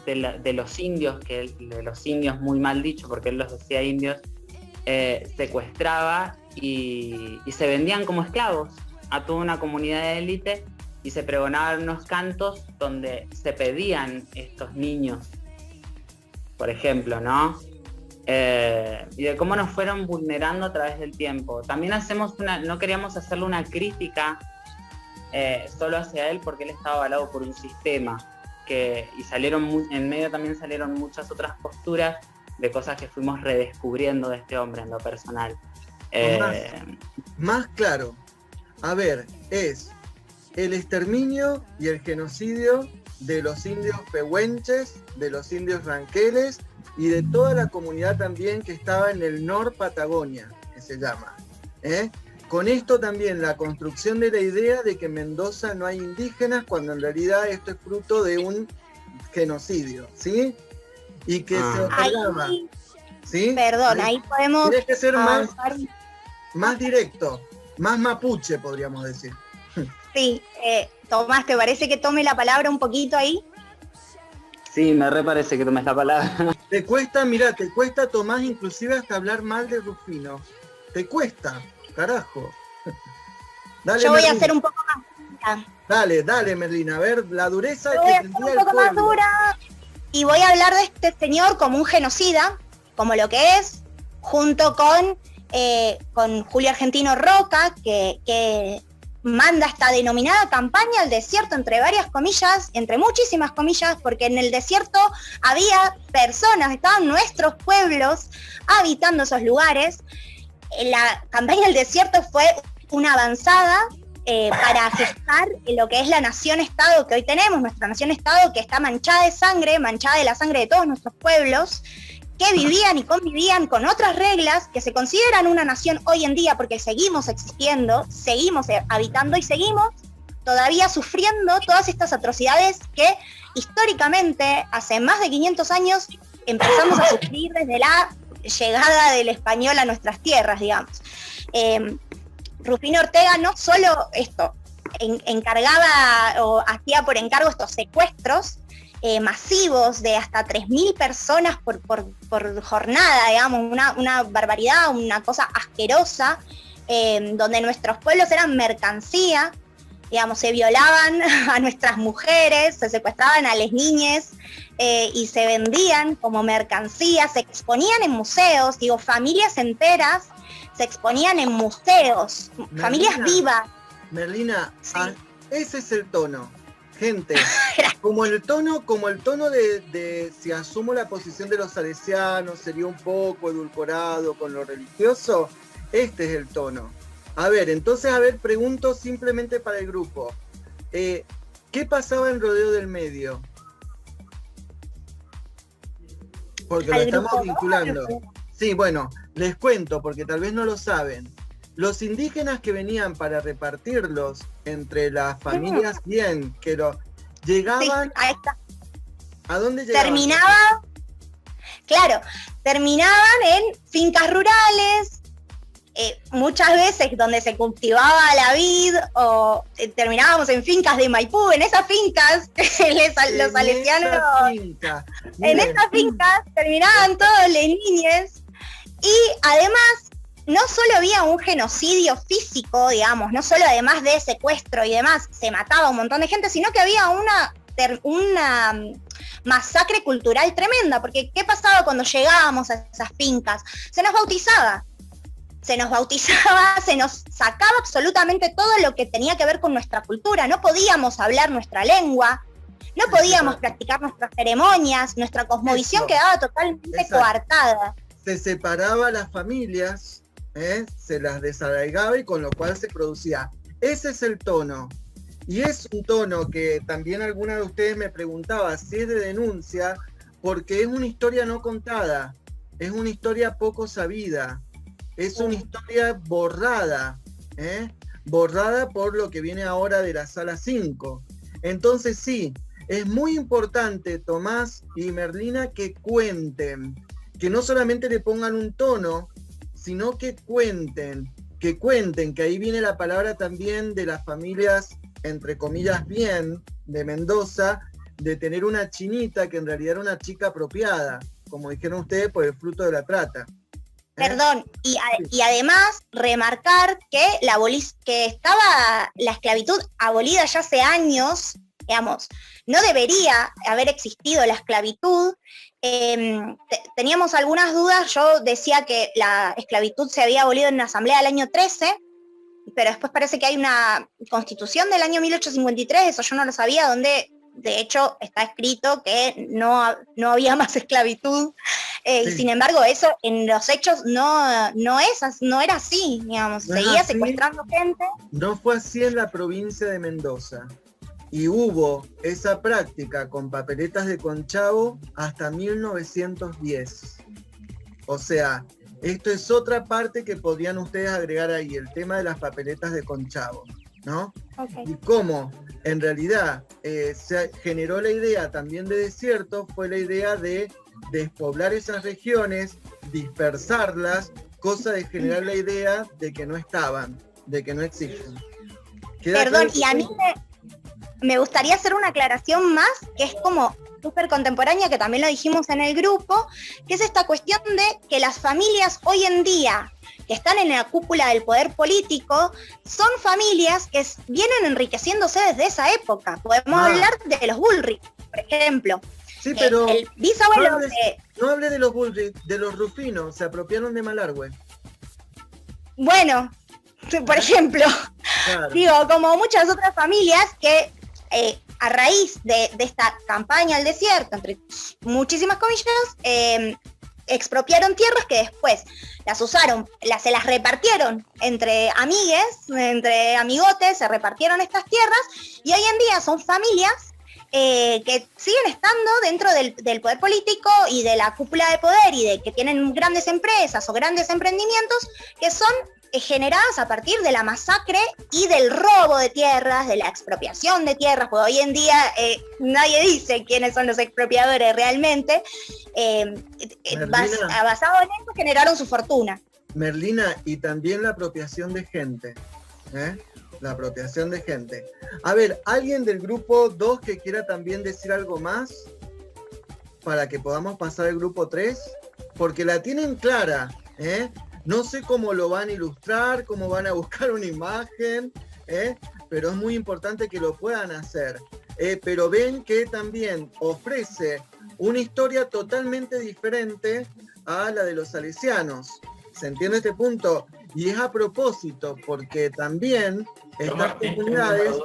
de los indios, de los indios muy mal dicho porque él los decía indios, secuestraba y se vendían como esclavos a toda una comunidad de élite, y se pregonaban unos cantos donde se pedían estos niños, por ejemplo, ¿no? Y de cómo nos fueron vulnerando a través del tiempo. También no queríamos hacerle una crítica solo hacia él, porque él estaba avalado por un sistema, y en medio también salieron muchas otras posturas de cosas que fuimos redescubriendo de este hombre en lo personal. Más claro, a ver, es el exterminio y el genocidio de los indios pehuenches, de los indios ranqueles y de toda la comunidad también que estaba en el Nor Patagonia, que se llama. Con esto también la construcción de la idea de que en Mendoza no hay indígenas, cuando en realidad esto es fruto de un genocidio, ¿sí? Y que se otorgaba, ¿sí? Perdón, ahí podemos... Tienes que ser más directo, más mapuche, podríamos decir. Sí, Tomás, ¿te parece que tome la palabra un poquito ahí? Sí, me parece que tomes la palabra. Te cuesta, Tomás, inclusive hasta hablar mal de Rufino. Te cuesta, carajo. Dale, yo voy Merlina. A ser un poco más dura. Dale, Merlina, a ver, la dureza Yo voy a ser un poco más dura y voy a hablar de este señor como un genocida, como lo que es, junto con Julio Argentino Roca, que manda esta denominada campaña al desierto, entre varias comillas, entre muchísimas comillas, porque en el desierto había personas, estaban nuestros pueblos habitando esos lugares. La campaña del desierto fue una avanzada para gestar lo que es la nación-estado que hoy tenemos, nuestra nación-estado, que está manchada de sangre, manchada de la sangre de todos nuestros pueblos, que vivían y convivían con otras reglas, que se consideran una nación hoy en día porque seguimos existiendo, seguimos habitando y seguimos todavía sufriendo todas estas atrocidades que históricamente, hace más de 500 años, empezamos a sufrir desde la llegada del español a nuestras tierras, digamos. Rufino Ortega no solo esto, encargaba o hacía por encargo estos secuestros masivos de hasta 3.000 personas por jornada, digamos, una barbaridad, una cosa asquerosa, donde nuestros pueblos eran mercancía, digamos, se violaban a nuestras mujeres, se secuestraban a las niñas y se vendían como mercancía, se exponían en museos, digo, familias enteras se exponían en museos, Merlina, familias vivas. Merlina, Sí. ese es el tono. Gente, como el tono de si asumo la posición de los salesianos, sería un poco edulcorado con lo religioso, este es el tono. A ver, entonces, pregunto simplemente para el grupo. ¿Qué pasaba en Rodeo del Medio? Porque lo Al estamos grupo, vinculando. ¿no? Sí, bueno, les cuento porque tal vez no lo saben. Los indígenas que venían para repartirlos entre las familias bien, que lo llegaban, Sí, ahí está. ¿a dónde llegaban? Terminaban en fincas rurales, muchas veces donde se cultivaba la vid, o terminábamos en fincas de Maipú, en esas fincas, los salesianos, en esas fincas terminaban todos los niñes, y además no solo había un genocidio físico, digamos, no solo además de secuestro y demás, se mataba un montón de gente, sino que había una masacre cultural tremenda, porque ¿qué pasaba cuando llegábamos a esas fincas? Se nos bautizaba, se nos sacaba absolutamente todo lo que tenía que ver con nuestra cultura, no podíamos hablar nuestra lengua, no podíamos practicar nuestras ceremonias, nuestra cosmovisión quedaba totalmente coartada. Se separaba a las familias, se las desarraigaba y con lo cual se producía. Ese es el tono. Y es un tono que también alguna de ustedes me preguntaba si es de denuncia, porque es una historia no contada, es una historia poco sabida, es una historia borrada, borrada por lo que viene ahora de la sala 5. Entonces sí, es muy importante, Tomás y Merlina, que cuenten, que no solamente le pongan un tono, sino que cuenten, que ahí viene la palabra también de las familias, entre comillas, bien, de Mendoza, de tener una chinita que en realidad era una chica apropiada, como dijeron ustedes, por el fruto de la trata. Perdón, y además remarcar que que estaba la esclavitud abolida ya hace años, digamos, no debería haber existido la esclavitud. Teníamos algunas dudas, yo decía que la esclavitud se había abolido en la asamblea del año 13, pero después parece que hay una constitución del año 1853, eso yo no lo sabía, donde de hecho está escrito que no había más esclavitud, y sin embargo eso en los hechos no era así, digamos, No es seguía así. secuestrando gente. No fue así en la provincia de Mendoza. Y hubo esa práctica con papeletas de conchavo hasta 1910. O sea, esto es otra parte que podrían ustedes agregar ahí, el tema de las papeletas de conchavo, ¿no? Okay. Y cómo en realidad se generó la idea también de desierto, fue la idea de despoblar esas regiones, dispersarlas, cosa de generar la idea de que no estaban, de que no existen. Perdón, y a mí me gustaría hacer una aclaración más, que es como súper contemporánea, que también lo dijimos en el grupo, que es esta cuestión de que las familias hoy en día que están en la cúpula del poder político son familias que vienen enriqueciéndose desde esa época. Podemos hablar de los Bullrich, por ejemplo. Sí, pero el bisabuelo no hablé de los Bullrich, de los Rufinos, se apropiaron de Malargüe. Bueno, por ejemplo, Claro. Digo, como muchas otras familias que a raíz de esta campaña al desierto, entre muchísimas comillas, expropiaron tierras que después las usaron, se las repartieron entre amigues, entre amigotes, se repartieron estas tierras y hoy en día son familias que siguen estando dentro del poder político y de la cúpula de poder y de que tienen grandes empresas o grandes emprendimientos que son generadas a partir de la masacre y del robo de tierras, de la expropiación de tierras, porque hoy en día nadie dice quiénes son los expropiadores realmente, basado en eso generaron su fortuna. Merlina, y también la apropiación de gente, la apropiación de gente. A ver, ¿alguien del grupo 2 que quiera también decir algo más para que podamos pasar al grupo 3? Porque la tienen clara, No sé cómo lo van a ilustrar, cómo van a buscar una imagen, pero es muy importante que lo puedan hacer. Pero ven que también ofrece una historia totalmente diferente a la de los salesianos. ¿Se entiende este punto? Y es a propósito, porque también estas comunidades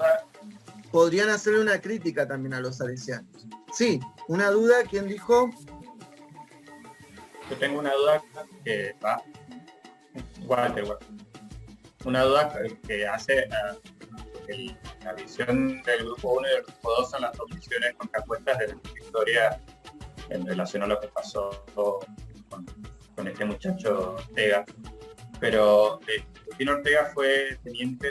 podrían hacerle una crítica también a los salesianos. Sí, una duda, ¿quién dijo? Yo tengo una duda que va... Walter. Una duda que hace la visión del grupo 1 y del grupo 2 son las opciones contrapuestas de la historia en relación a lo que pasó con este muchacho Ortega. Pero Rufino Ortega fue teniente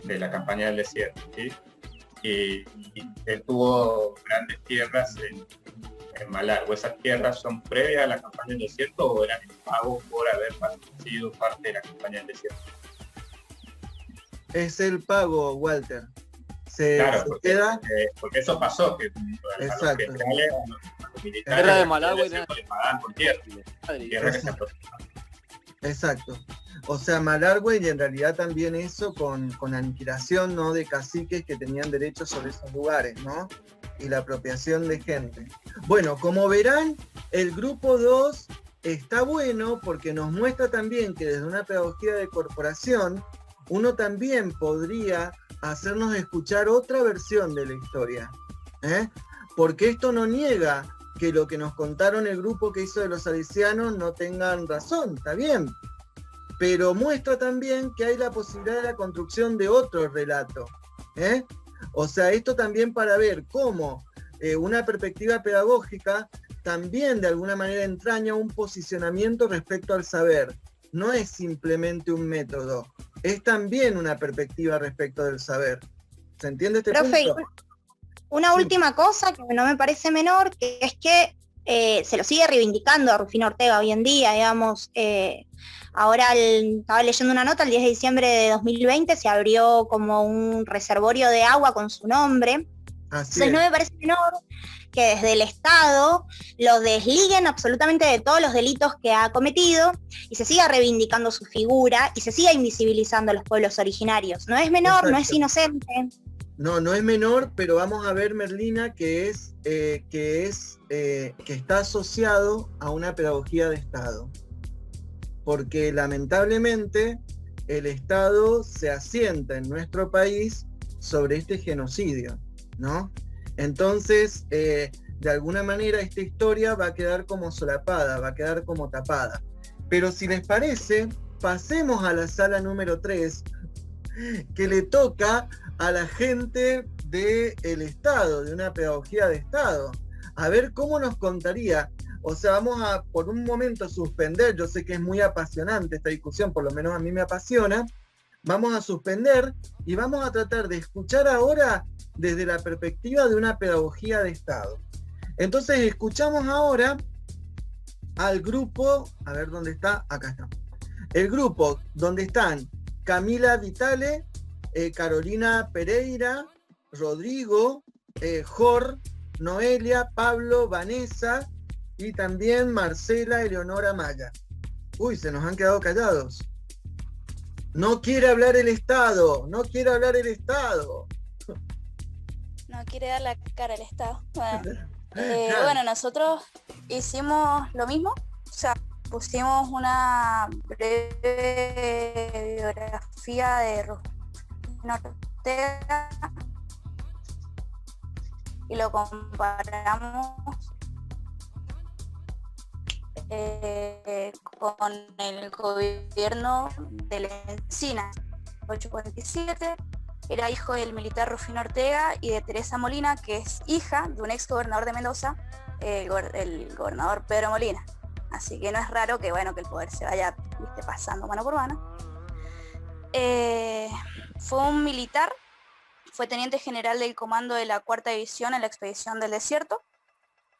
de la campaña del desierto, ¿sí? Y él tuvo grandes tierras en Malargüe. ¿Esas tierras son previas a la campaña del desierto o eran en pago por haber sido parte de la campaña del desierto? Es el pago, Walter. Claro, se porque, queda... porque eso pasó, que Exacto. a los militares Guerra de Malargüe le pagaban por tierra que se aproximaban. Exacto. O sea, Malargüe y en realidad también eso con aniquilación, ¿no?, de caciques que tenían derechos sobre esos lugares, ¿no? Y la apropiación de gente. Bueno, como verán, el grupo 2 está bueno porque nos muestra también que desde una pedagogía de corporación uno también podría hacernos escuchar otra versión de la historia, porque esto no niega que lo que nos contaron el grupo que hizo de los salesianos no tengan razón, está bien, pero muestra también que hay la posibilidad de la construcción de otro relato, O sea, esto también para ver cómo una perspectiva pedagógica también de alguna manera entraña un posicionamiento respecto al saber. No es simplemente un método, es también una perspectiva respecto del saber. ¿Se entiende este Profe, punto? Una última cosa que no me parece menor, que es que se lo sigue reivindicando a Rufino Ortega hoy en día, digamos. Ahora estaba leyendo una nota, el 10 de diciembre de 2020 se abrió como un reservorio de agua con su nombre. Entonces no me parece menor que desde el Estado lo desliguen absolutamente de todos los delitos que ha cometido y se siga reivindicando su figura y se siga invisibilizando a los pueblos originarios. No es menor, exacto, no es inocente. No es menor, pero vamos a ver, Merlina, que está asociado a una pedagogía de Estado. Porque lamentablemente el Estado se asienta en nuestro país sobre este genocidio, ¿no? Entonces, de alguna manera esta historia va a quedar como solapada, va a quedar como tapada. Pero si les parece, pasemos a la sala número 3, que le toca a la gente del Estado, de una pedagogía de Estado. A ver cómo nos contaría. O sea, vamos a por un momento suspender, yo sé que es muy apasionante esta discusión, por lo menos a mí me apasiona, vamos a suspender y vamos a tratar de escuchar ahora desde la perspectiva de una pedagogía de Estado. Entonces escuchamos ahora al grupo, a ver dónde está, acá está. El grupo donde están Camila Vitale, Carolina Pereira, Rodrigo, Jor, Noelia, Pablo, Vanessa y también Marcela Eleonora Maya. Uy, se nos han quedado callados. No quiere hablar el Estado, no quiere hablar el Estado. No quiere dar la cara al Estado. Bueno, nosotros hicimos lo mismo, o sea, pusimos una breve biografía de Rufino Ortega y lo comparamos con el gobierno de Encinas. 847, era hijo del militar Rufino Ortega y de Teresa Molina, que es hija de un ex gobernador de Mendoza, el gobernador Pedro Molina. Así que no es raro que, bueno, que el poder se vaya, ¿viste?, pasando mano por mano. Fue un militar, fue teniente general del comando de la 4ª División en la expedición del desierto.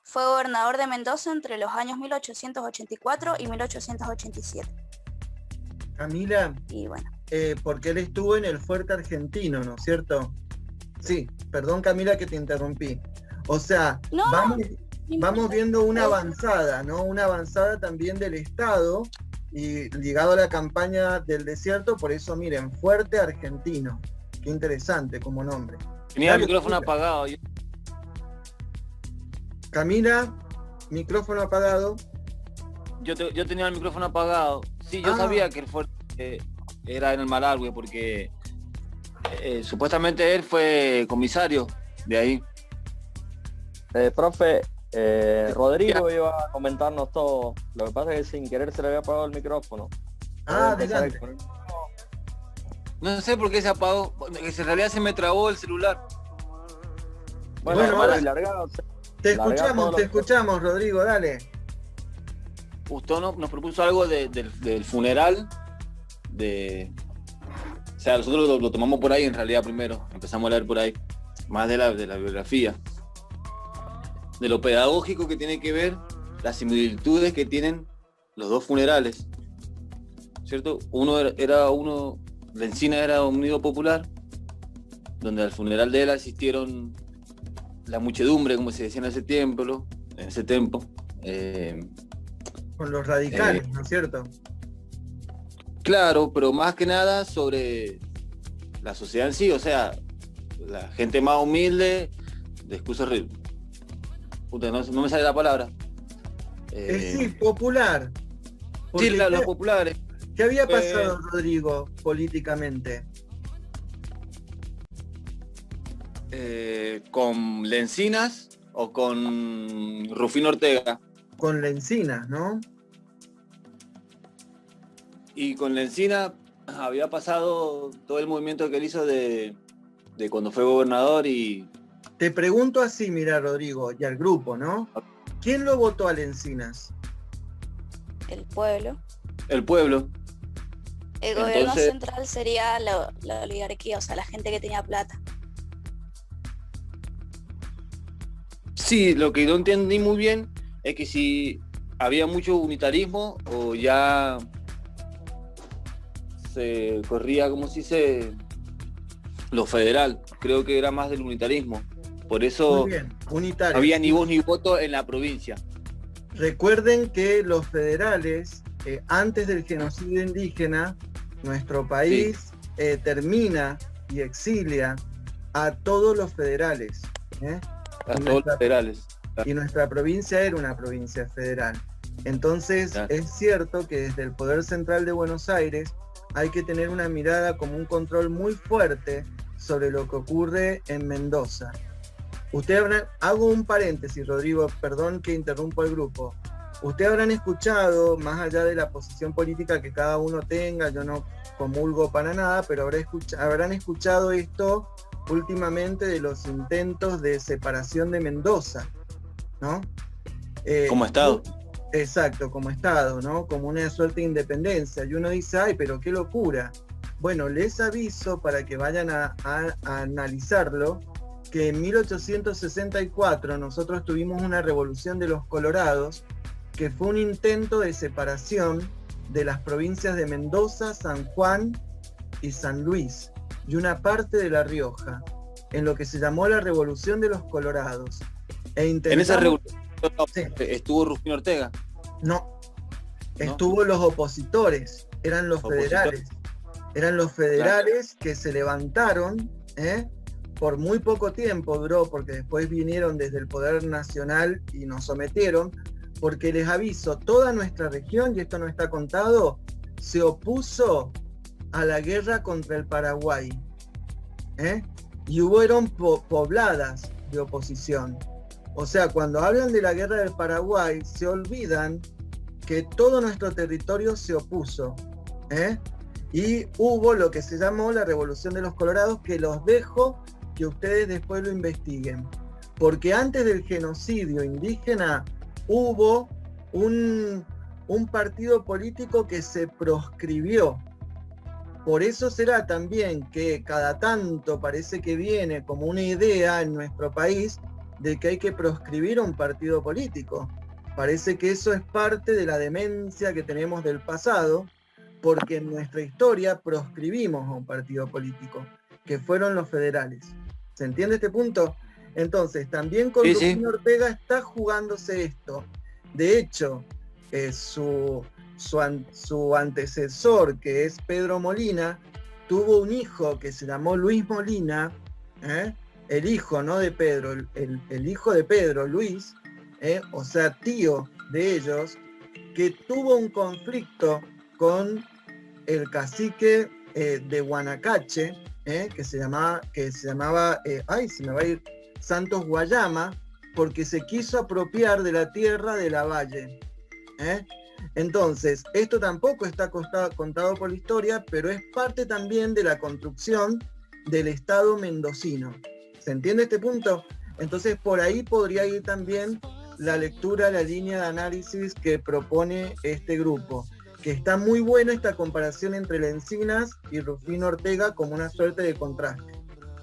Fue gobernador de Mendoza entre los años 1884 y 1887. Camila, Y bueno, porque él estuvo en el fuerte argentino, ¿no es cierto? Sí, perdón Camila que te interrumpí. O sea, No, vamos viendo una avanzada, ¿no? Una avanzada también del Estado y ligado a la campaña del desierto, por eso miren, fuerte argentino. Qué interesante como nombre. Tenía el Dale, micrófono escucha. apagado. Camila, micrófono apagado. Yo tenía el micrófono apagado. Sí, yo sabía que el fuerte era en el Malargüe porque supuestamente él fue comisario de ahí. Profe, Rodrigo iba a comentarnos todo. Lo que pasa es que sin querer se le había apagado el micrófono. Adelante. No sé por qué se apagó. En realidad se me trabó el celular. Bueno, ahora largado, te escuchamos, Rodrigo, dale. Usted nos propuso algo del funeral. O sea, nosotros lo tomamos por ahí en realidad primero. Empezamos a leer por ahí. Más de la biografía. De lo pedagógico que tiene que ver las similitudes que tienen los dos funerales. ¿Cierto? La Encina era un nido popular, donde al funeral de él asistieron la muchedumbre, como se decía en ese tiempo. Con los radicales, ¿no es cierto? Claro, pero más que nada sobre la sociedad en sí, o sea, la gente más humilde, de excusas... no me sale la palabra. Sí, popular. Sí, los populares. ¿Qué había pasado, Rodrigo, políticamente? ¿Con Lencinas o con Rufino Ortega? Con Lencinas, ¿no? Y con Lencinas había pasado todo el movimiento que él hizo de cuando fue gobernador y... Te pregunto así, mira, Rodrigo, y al grupo, ¿no? ¿Quién lo votó a Lencinas? el pueblo. El pueblo. El gobierno Entonces, central sería la oligarquía, o sea, la gente que tenía plata. sí, lo que no entendí muy bien es que si había mucho unitarismo o ya se corría, como se dice, lo federal. Creo que era más del unitarismo. Por eso Muy bien, unitario. no había ni voz ni voto en la provincia. Recuerden que los federales, antes del genocidio indígena, nuestro país termina y exilia a todos los federales. A todos los federales. Y nuestra provincia era una provincia federal. Entonces, es cierto que desde el Poder Central de Buenos Aires hay que tener una mirada como un control muy fuerte sobre lo que ocurre en Mendoza. Hago un paréntesis, Rodrigo, perdón que interrumpo el grupo. Ustedes habrán escuchado, más allá de la posición política que cada uno tenga, yo no comulgo para nada, pero habrán escuchado esto últimamente de los intentos de separación de Mendoza, ¿no? Como Estado. Exacto, como Estado, ¿no? Como una suerte de independencia. Y uno dice, ay, pero qué locura. Bueno, les aviso para que vayan a analizarlo, que en 1864 nosotros tuvimos una revolución de los Colorados, que fue un intento de separación de las provincias de Mendoza, San Juan y San Luis, y una parte de La Rioja, en lo que se llamó la Revolución de los Colorados. En esa revolución estuvo Rufino Ortega. No, estuvo los opositores, eran los federales. Eran los federales que se levantaron, por muy poco tiempo duró, porque después vinieron desde el Poder Nacional y nos sometieron, porque les aviso, toda nuestra región, y esto no está contado, se opuso a la guerra contra el Paraguay. Y hubieron pobladas de oposición. O sea, cuando hablan de la guerra del Paraguay, se olvidan que todo nuestro territorio se opuso. Y hubo lo que se llamó la Revolución de los Colorados, que los dejo que ustedes después lo investiguen. Porque antes del genocidio indígena hubo un partido político que se proscribió. Por eso será también que cada tanto parece que viene como una idea en nuestro país de que hay que proscribir a un partido político. Parece que eso es parte de la demencia que tenemos del pasado, porque en nuestra historia proscribimos a un partido político, que fueron los federales. ¿Se entiende este punto? Entonces, también con Rufino Ortega está jugándose esto. De hecho, su antecesor, que es Pedro Molina, tuvo un hijo que se llamó Luis Molina, el hijo, no de Pedro, el hijo de Pedro, Luis, o sea, tío de ellos, que tuvo un conflicto con el cacique de Guanacache, que se llamaba, se me va a ir, Santos Guayama, porque se quiso apropiar de la tierra de la Valle. Entonces, esto tampoco está contado por la historia, pero es parte también de la construcción del Estado mendocino. ¿Se entiende este punto? Entonces, por ahí podría ir también la lectura, la línea de análisis que propone este grupo, que está muy buena esta comparación entre Lencinas y Rufino Ortega como una suerte de contraste.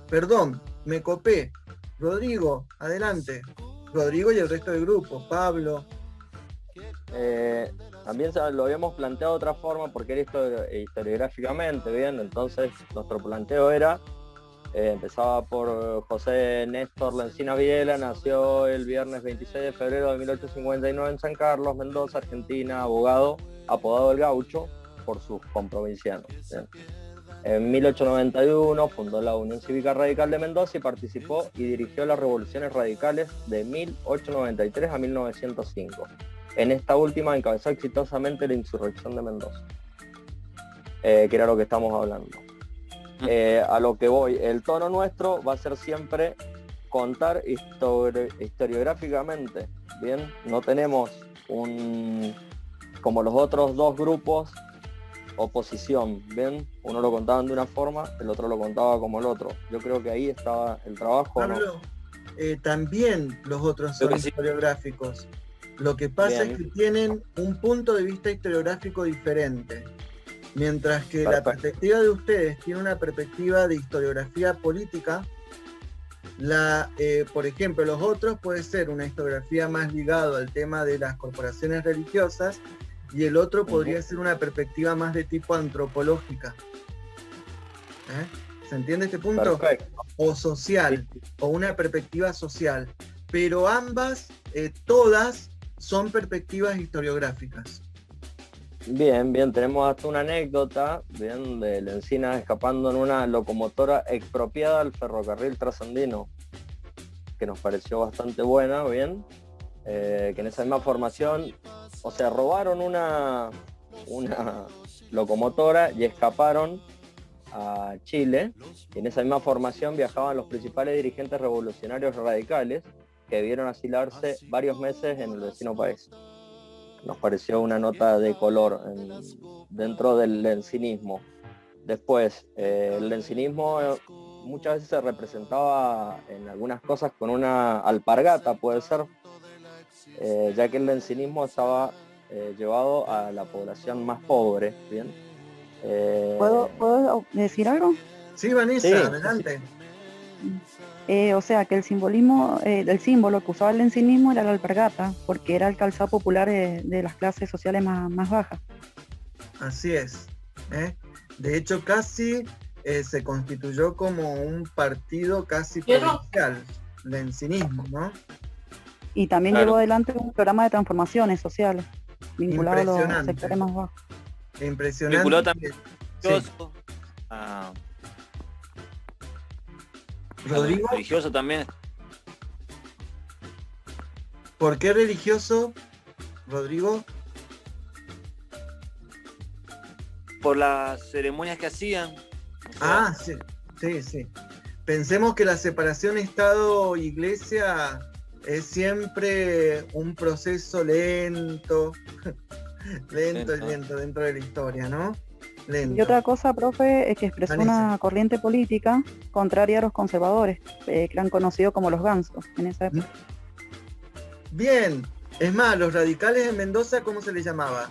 Perdón, me copé. Rodrigo, adelante. Rodrigo y el resto del grupo, Pablo. También lo habíamos planteado de otra forma porque era historiográficamente, bien, entonces nuestro planteo era, empezaba por José Néstor Lencinas Videla, nació el viernes 26 de febrero de 1859 en San Carlos, Mendoza, Argentina, abogado, apodado El Gaucho por sus comprovincianos. Bien. En 1891 fundó la Unión Cívica Radical de Mendoza y participó y dirigió las revoluciones radicales de 1893 a 1905. En esta última encabezó exitosamente la insurrección de Mendoza, que era lo que estamos hablando. A lo que voy, el tono nuestro va a ser siempre contar historiográficamente, ¿bien? No tenemos como los otros dos grupos, oposición, ¿bien? Uno lo contaban de una forma, el otro lo contaba como el otro. Yo creo que ahí estaba el trabajo. Pablo, también los otros son historiográficos. Lo que pasa es que tienen un punto de vista historiográfico diferente. Mientras que la perspectiva de ustedes tiene una perspectiva de historiografía política, por ejemplo, los otros puede ser una historiografía más ligada al tema de las corporaciones religiosas, y el otro podría ser una perspectiva más de tipo antropológica. ¿Se entiende este punto? Perfecto. O social, o una perspectiva social. Pero ambas, todas, son perspectivas historiográficas. Bien, tenemos hasta una anécdota, bien, de Lencinas escapando en una locomotora expropiada al ferrocarril trasandino, que nos pareció bastante buena, bien, que en esa misma formación, o sea, robaron una locomotora y escaparon a Chile, y en esa misma formación viajaban los principales dirigentes revolucionarios radicales que debieron asilarse varios meses en el vecino país. Nos pareció una nota de color dentro del lencinismo. Después, el lencinismo muchas veces se representaba en algunas cosas con una alpargata, puede ser, ya que el lencinismo estaba llevado a la población más pobre, ¿bien? ¿Puedo decir algo? Sí, Vanessa, sí, adelante. O sea que el simbolismo, el símbolo que usaba el lencinismo era la alpargata, porque era el calzado popular de las clases sociales más bajas. Así es. De hecho, casi se constituyó como un partido casi policial, lencinismo, ¿no? Y también llevó adelante un programa de transformaciones sociales, vinculado a los sectores más bajos. Impresionante. Vinculado también Rodrigo. Religioso también. ¿Por qué religioso? Rodrigo. Por las ceremonias que hacían. Sí, sí, sí. Pensemos que la separación Estado-Iglesia es siempre un proceso lento, lento y lento dentro de la historia, ¿no? Lento. Y otra cosa, profe, es que expresó una corriente política contraria a los conservadores, que eran conocidos como los gansos en esa época. Bien, es más, los radicales en Mendoza, ¿cómo se les llamaba?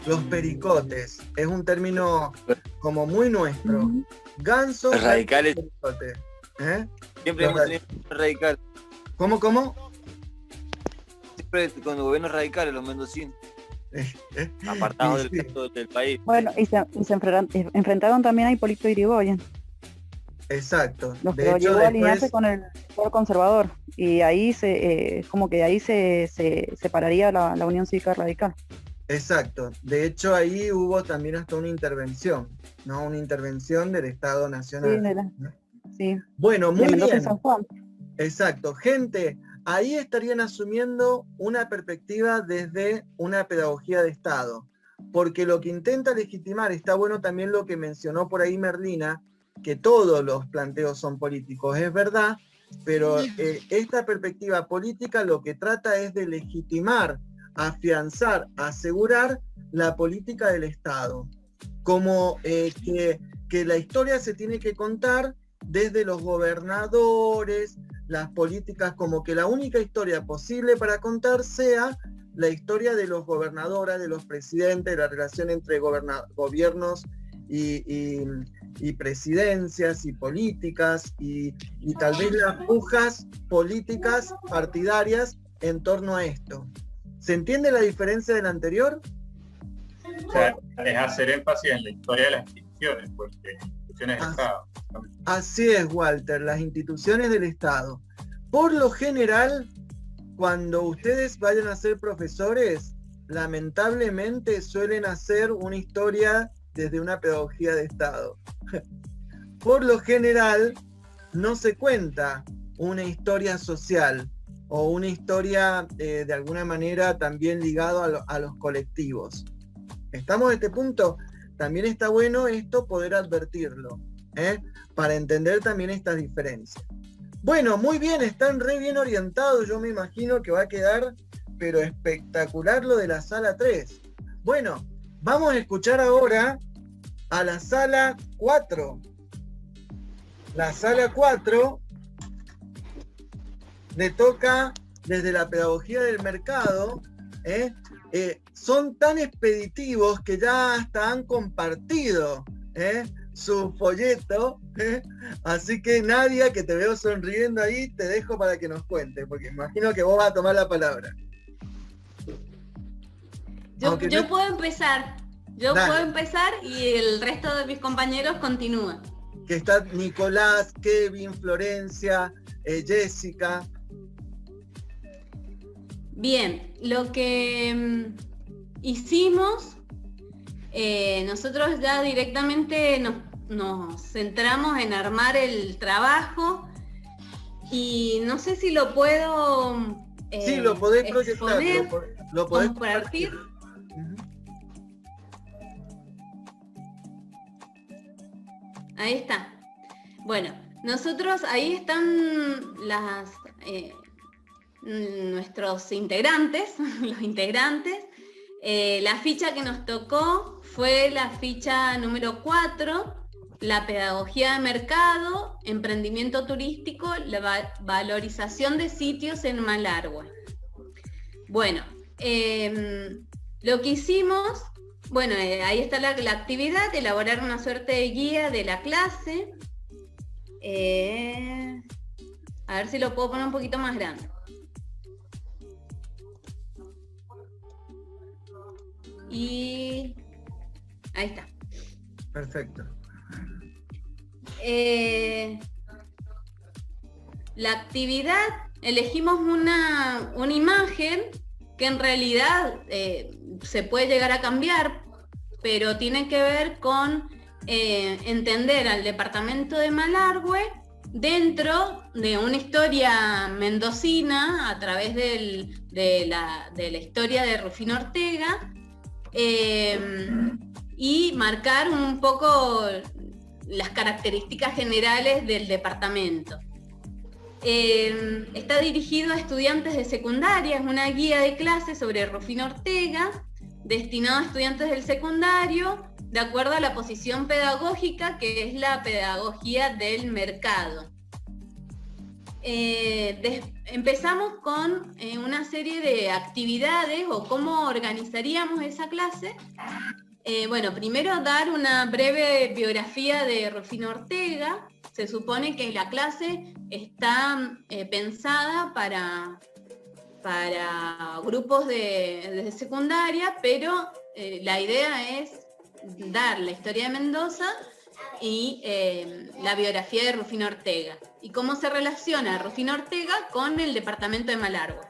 Los pericotes, es un término como muy nuestro. Gansos, los radicales. Pericotes. ¿Eh? Siempre hemos tenido radical. ¿Cómo? Siempre con los gobiernos radicales, los mendocinos. Apartados del resto del país. Bueno, y se enfrentaron también a Hipólito Yrigoyen. Exacto. Los que llegó a alinearse con el sector conservador. Y ahí se separaría la Unión Cívica Radical. Exacto. De hecho, ahí hubo también hasta una intervención, ¿no? Una intervención del Estado Nacional. Sí. Bueno, muy Mendoza bien. y San Juan. Exacto. Gente, ahí estarían asumiendo una perspectiva desde una pedagogía de Estado. Porque lo que intenta legitimar, está bueno también lo que mencionó por ahí Merlina, que todos los planteos son políticos, es verdad, pero esta perspectiva política lo que trata es de legitimar, afianzar, asegurar la política del Estado, como que la historia se tiene que contar desde los gobernadores, las políticas, como que la única historia posible para contar sea la historia de los gobernadores, de los presidentes, de la relación entre gobiernos y presidencias y políticas y tal vez las pujas políticas partidarias en torno a esto. ¿Se entiende la diferencia del anterior? O sea, es hacer énfasis en la historia de las instituciones, porque instituciones del Estado. Así es, Walter, las instituciones del Estado. Por lo general, cuando ustedes vayan a ser profesores, lamentablemente suelen hacer una historia desde una pedagogía de Estado. Por lo general, no se cuenta una historia social o una historia de alguna manera también ligado a los colectivos. ¿Estamos a este punto? También está bueno esto poder advertirlo, para entender también estas diferencias. Bueno, muy bien, están re bien orientados, yo me imagino que va a quedar pero espectacular lo de la sala 3. Bueno, vamos a escuchar ahora a la sala 4. La sala 4 le toca desde la pedagogía del mercado, son tan expeditivos que ya hasta han compartido su folleto, así que Nadia, que te veo sonriendo ahí, te dejo para que nos cuentes, porque imagino que vos vas a tomar la palabra. Yo puedo empezar. Puedo empezar y el resto de mis compañeros continúan. Que está Nicolás, Kevin, Florencia, Jessica. Bien, lo que hicimos, nosotros ya directamente nos centramos en armar el trabajo y no sé si lo puedo sí, lo podés proyectar, lo podés compartir. Ahí está. Bueno, nosotros ahí están nuestros integrantes, los integrantes. La ficha que nos tocó fue la ficha número 4, la pedagogía de mercado, emprendimiento turístico, la valorización de sitios en Malargüe. Bueno, lo que hicimos, bueno, ahí está la actividad, elaborar una suerte de guía de la clase. A ver si lo puedo poner un poquito más grande. Y ahí está. Perfecto. La actividad, elegimos una imagen que en realidad se puede llegar a cambiar, pero tiene que ver con entender al departamento de Malargüe dentro de una historia mendocina a través de la historia de Rufino Ortega, y marcar un poco las características generales del departamento. Está dirigido a estudiantes de secundaria, es una guía de clase sobre Rufino Ortega, destinado a estudiantes del secundario, de acuerdo a la posición pedagógica, que es la pedagogía del mercado. Empezamos con una serie de actividades o cómo organizaríamos esa clase. Bueno, primero dar una breve biografía de Rufino Ortega. Se supone que la clase está pensada para grupos de secundaria, pero la idea es dar la historia de Mendoza y la biografía de Rufino Ortega y cómo se relaciona Rufino Ortega con el departamento de Malargüe.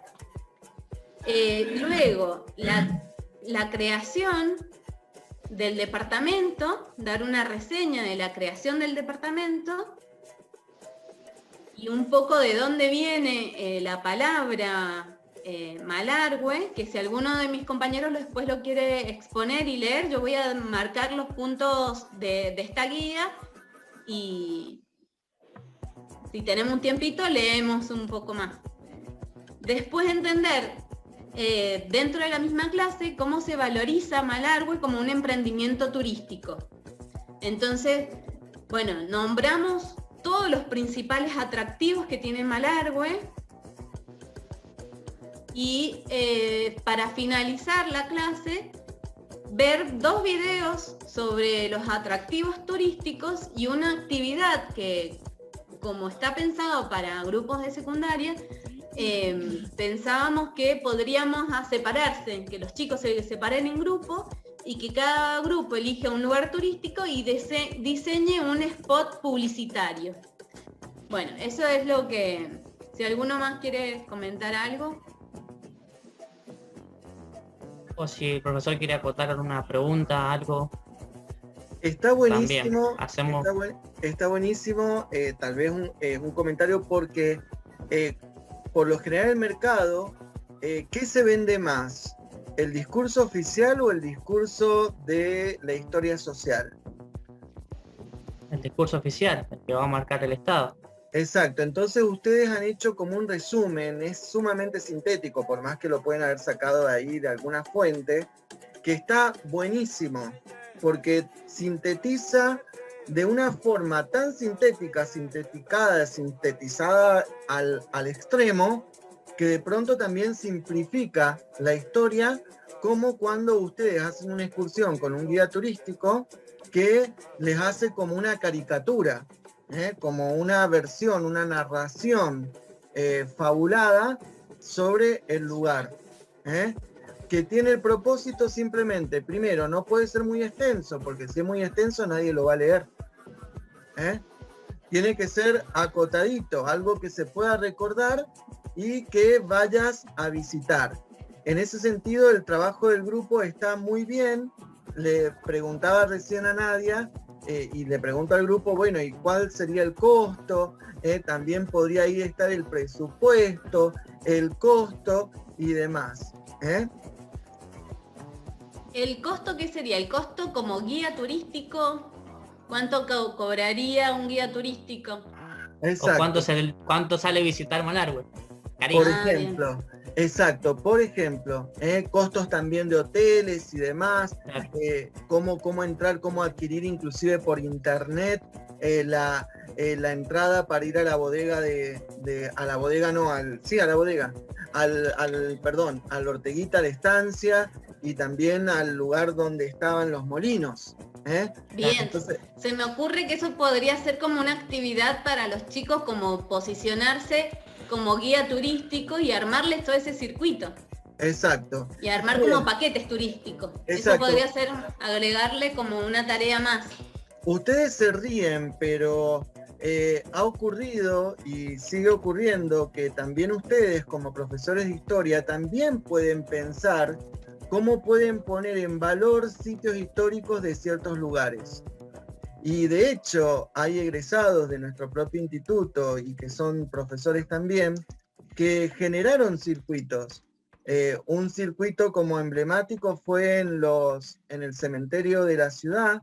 Luego, la creación del departamento, dar una reseña de la creación del departamento y un poco de dónde viene la palabra Malargüe, que si alguno de mis compañeros después lo quiere exponer y leer, yo voy a marcar los puntos de esta guía y si tenemos un tiempito leemos un poco más. Después entender dentro de la misma clase cómo se valoriza Malargüe como un emprendimiento turístico. Entonces, bueno, nombramos todos los principales atractivos que tiene Malargüe y para finalizar la clase, ver 2 videos sobre los atractivos turísticos y una actividad que, como está pensado para grupos de secundaria, pensábamos que podríamos separarse, que los chicos se separen en grupos y que cada grupo elija un lugar turístico y diseñe un spot publicitario. Bueno, eso es lo que... Si alguno más quiere comentar algo. O si el profesor quiere acotar alguna pregunta, algo. Está buenísimo. También hacemos... Está buenísimo, tal vez un comentario porque por lo general el mercado, ¿qué se vende más? ¿El discurso oficial o el discurso de la historia social? El discurso oficial, el que va a marcar el Estado. Exacto, entonces ustedes han hecho como un resumen, es sumamente sintético, por más que lo pueden haber sacado de ahí de alguna fuente, que está buenísimo, porque sintetiza de una forma tan sintética, sintetizada al extremo, que de pronto también simplifica la historia, como cuando ustedes hacen una excursión con un guía turístico que les hace como una caricatura, como una versión, una narración fabulada sobre el lugar, que tiene el propósito simplemente, primero, no puede ser muy extenso, porque si es muy extenso nadie lo va a leer. Tiene que ser acotadito, algo que se pueda recordar y que vayas a visitar. En ese sentido, el trabajo del grupo está muy bien. Le preguntaba recién a Nadia, y le pregunto al grupo, bueno, ¿y cuál sería el costo? También podría ahí estar el presupuesto, el costo y demás. ¿El costo qué sería? ¿El costo como guía turístico? ¿Cuánto cobraría un guía turístico? Exacto. ¿O cuánto sale visitar Malargüe? Por ejemplo, exacto, por ejemplo, costos también de hoteles y demás, cómo entrar, cómo adquirir inclusive por internet la entrada para ir a la bodega al Orteguita de Estancia y también al lugar donde estaban los molinos. Bien, entonces, se me ocurre que eso podría ser como una actividad para los chicos, como posicionarse como guía turístico y armarles todo ese circuito. Exacto. Y armar como paquetes turísticos. Exacto. Eso podría ser agregarle como una tarea más. Ustedes se ríen, pero ha ocurrido y sigue ocurriendo que también ustedes como profesores de historia también pueden pensar cómo pueden poner en valor sitios históricos de ciertos lugares. Y de hecho hay egresados de nuestro propio instituto y que son profesores también, que generaron circuitos. Un circuito como emblemático fue en el cementerio de la ciudad,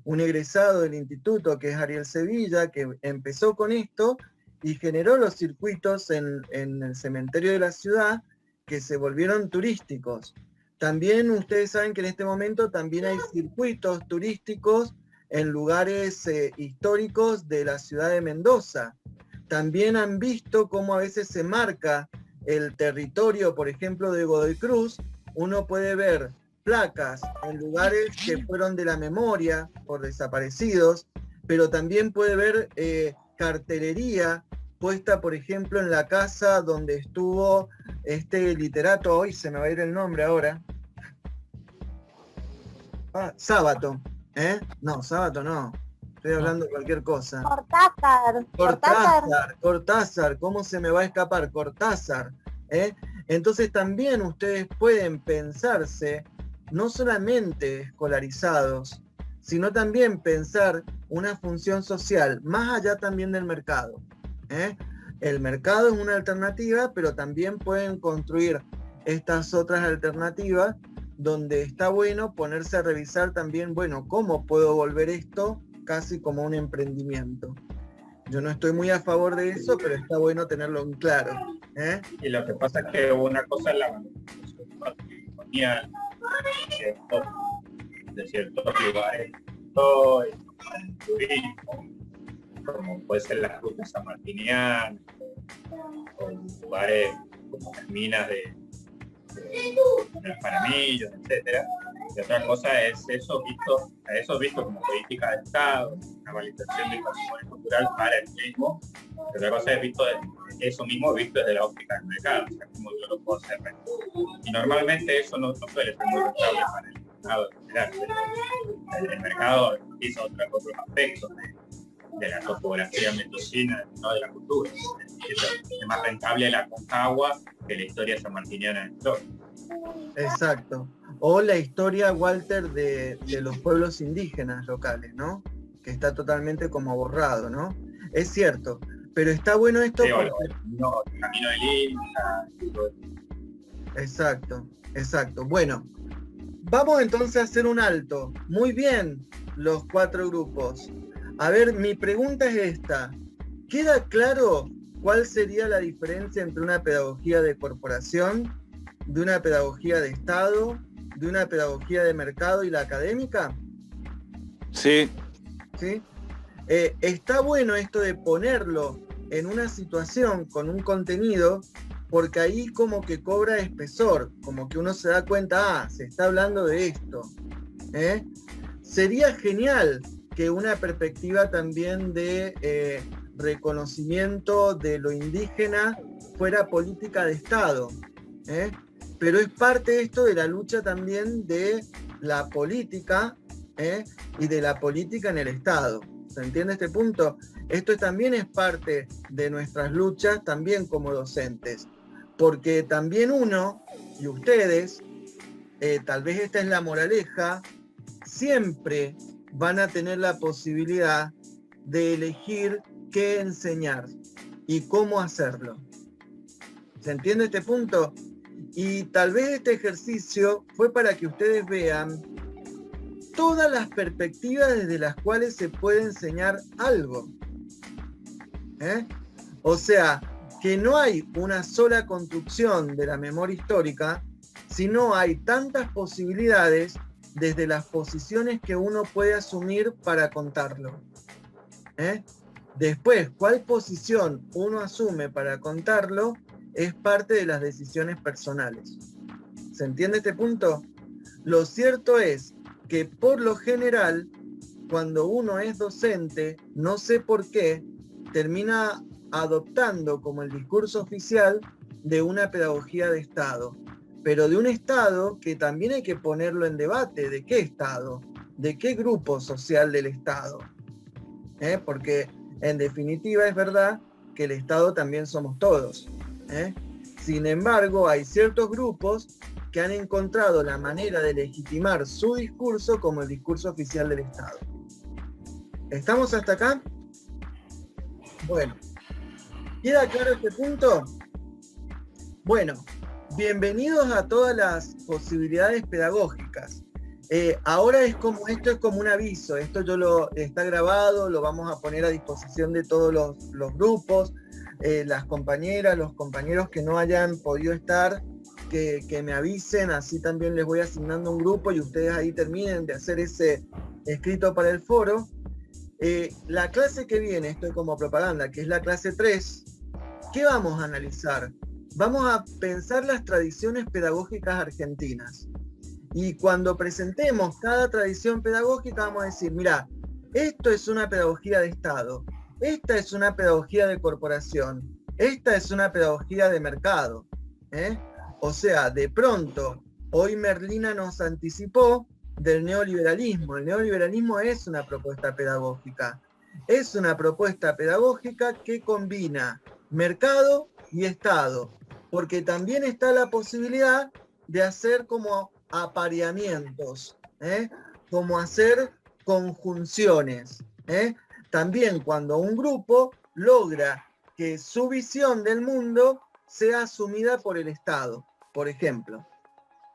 un egresado del instituto que es Ariel Sevilla, que empezó con esto y generó los circuitos en el cementerio de la ciudad que se volvieron turísticos. También ustedes saben que en este momento también hay circuitos turísticos en lugares históricos de la ciudad de Mendoza. También han visto cómo a veces se marca el territorio, por ejemplo, de Godoy Cruz. Uno puede ver placas en lugares que fueron de la memoria por desaparecidos, pero también puede ver cartelería puesta, por ejemplo, en la casa donde estuvo este literato, hoy se me va a ir el nombre ahora. Sábato, No, Sábato no. Estoy hablando de cualquier cosa. Cortázar, ¿cómo se me va a escapar? Cortázar, Entonces también ustedes pueden pensarse, no solamente escolarizados, sino también pensar una función social, más allá también del mercado. El mercado es una alternativa, pero también pueden construir estas otras alternativas donde está bueno ponerse a revisar también, bueno, ¿cómo puedo volver esto casi como un emprendimiento? Yo no estoy muy a favor de eso, pero está bueno tenerlo en claro. Y lo que pasa es que una cosa es la patrimonial de ciertos lugares, el turismo, como puede ser las rutas sanmartinianas, o lugares como las minas de los Paramillos, etcétera. Y otra cosa es eso visto como política de Estado, una valorización del patrimonio cultural para el turismo. Y otra cosa es eso mismo visto desde la óptica del mercado, o sea, como yo lo puedo hacer. Y normalmente eso no suele ser muy rentable para el mercado en general, pero el mercado hizo otros aspectos de la topografía mendocina, no de la cultura. Es más rentable la Concagua que la historia sanmartiniana en flor. Exacto. O la historia, Walter, de los pueblos indígenas locales, ¿no? Que está totalmente como borrado, ¿no? Es cierto, pero está bueno esto sí, porque... el camino del Inca. Exacto. Bueno, vamos entonces a hacer un alto. Muy bien, los 4 grupos. A ver, mi pregunta es esta. ¿Queda claro cuál sería la diferencia entre una pedagogía de corporación, de una pedagogía de Estado, de una pedagogía de mercado y la académica? Sí. ¿Sí? Está bueno esto de ponerlo en una situación con un contenido, porque ahí como que cobra espesor, como que uno se da cuenta, se está hablando de esto. Sería genial que una perspectiva también de reconocimiento de lo indígena fuera política de Estado, pero es parte esto de la lucha también de la política y de la política en el Estado. ¿Se entiende este punto? Esto también es parte de nuestras luchas también como docentes, porque también uno y ustedes, tal vez esta es la moraleja, siempre van a tener la posibilidad de elegir qué enseñar y cómo hacerlo. ¿Se entiende este punto? Y tal vez este ejercicio fue para que ustedes vean todas las perspectivas desde las cuales se puede enseñar algo. O sea, que no hay una sola construcción de la memoria histórica, sino hay tantas posibilidades desde las posiciones que uno puede asumir para contarlo. Después, cuál posición uno asume para contarlo es parte de las decisiones personales. ¿Se entiende este punto? Lo cierto es que por lo general, cuando uno es docente, no sé por qué, termina adoptando como el discurso oficial de una pedagogía de Estado, pero de un Estado que también hay que ponerlo en debate. ¿De qué Estado? ¿De qué grupo social del Estado? Porque en definitiva es verdad que el Estado también somos todos. Sin embargo, hay ciertos grupos que han encontrado la manera de legitimar su discurso como el discurso oficial del Estado. ¿Estamos hasta acá? Bueno, ¿queda claro este punto? Bueno, bienvenidos a todas las posibilidades pedagógicas. Ahora esto es como un aviso, esto está grabado, lo vamos a poner a disposición de todos los grupos, las compañeras, los compañeros que no hayan podido estar, que me avisen, así también les voy asignando un grupo y ustedes ahí terminen de hacer ese escrito para el foro. La clase que viene, esto es como propaganda, que es la clase 3, ¿qué vamos a analizar? Vamos a pensar las tradiciones pedagógicas argentinas. Y cuando presentemos cada tradición pedagógica vamos a decir, mira, esto es una pedagogía de Estado, esta es una pedagogía de corporación, esta es una pedagogía de mercado. O sea, de pronto, hoy Merlina nos anticipó del neoliberalismo. El neoliberalismo es una propuesta pedagógica. Es una propuesta pedagógica que combina mercado y Estado, porque también está la posibilidad de hacer como apareamientos, como hacer conjunciones. También cuando un grupo logra que su visión del mundo sea asumida por el Estado, por ejemplo.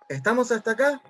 ¿Estamos hasta acá?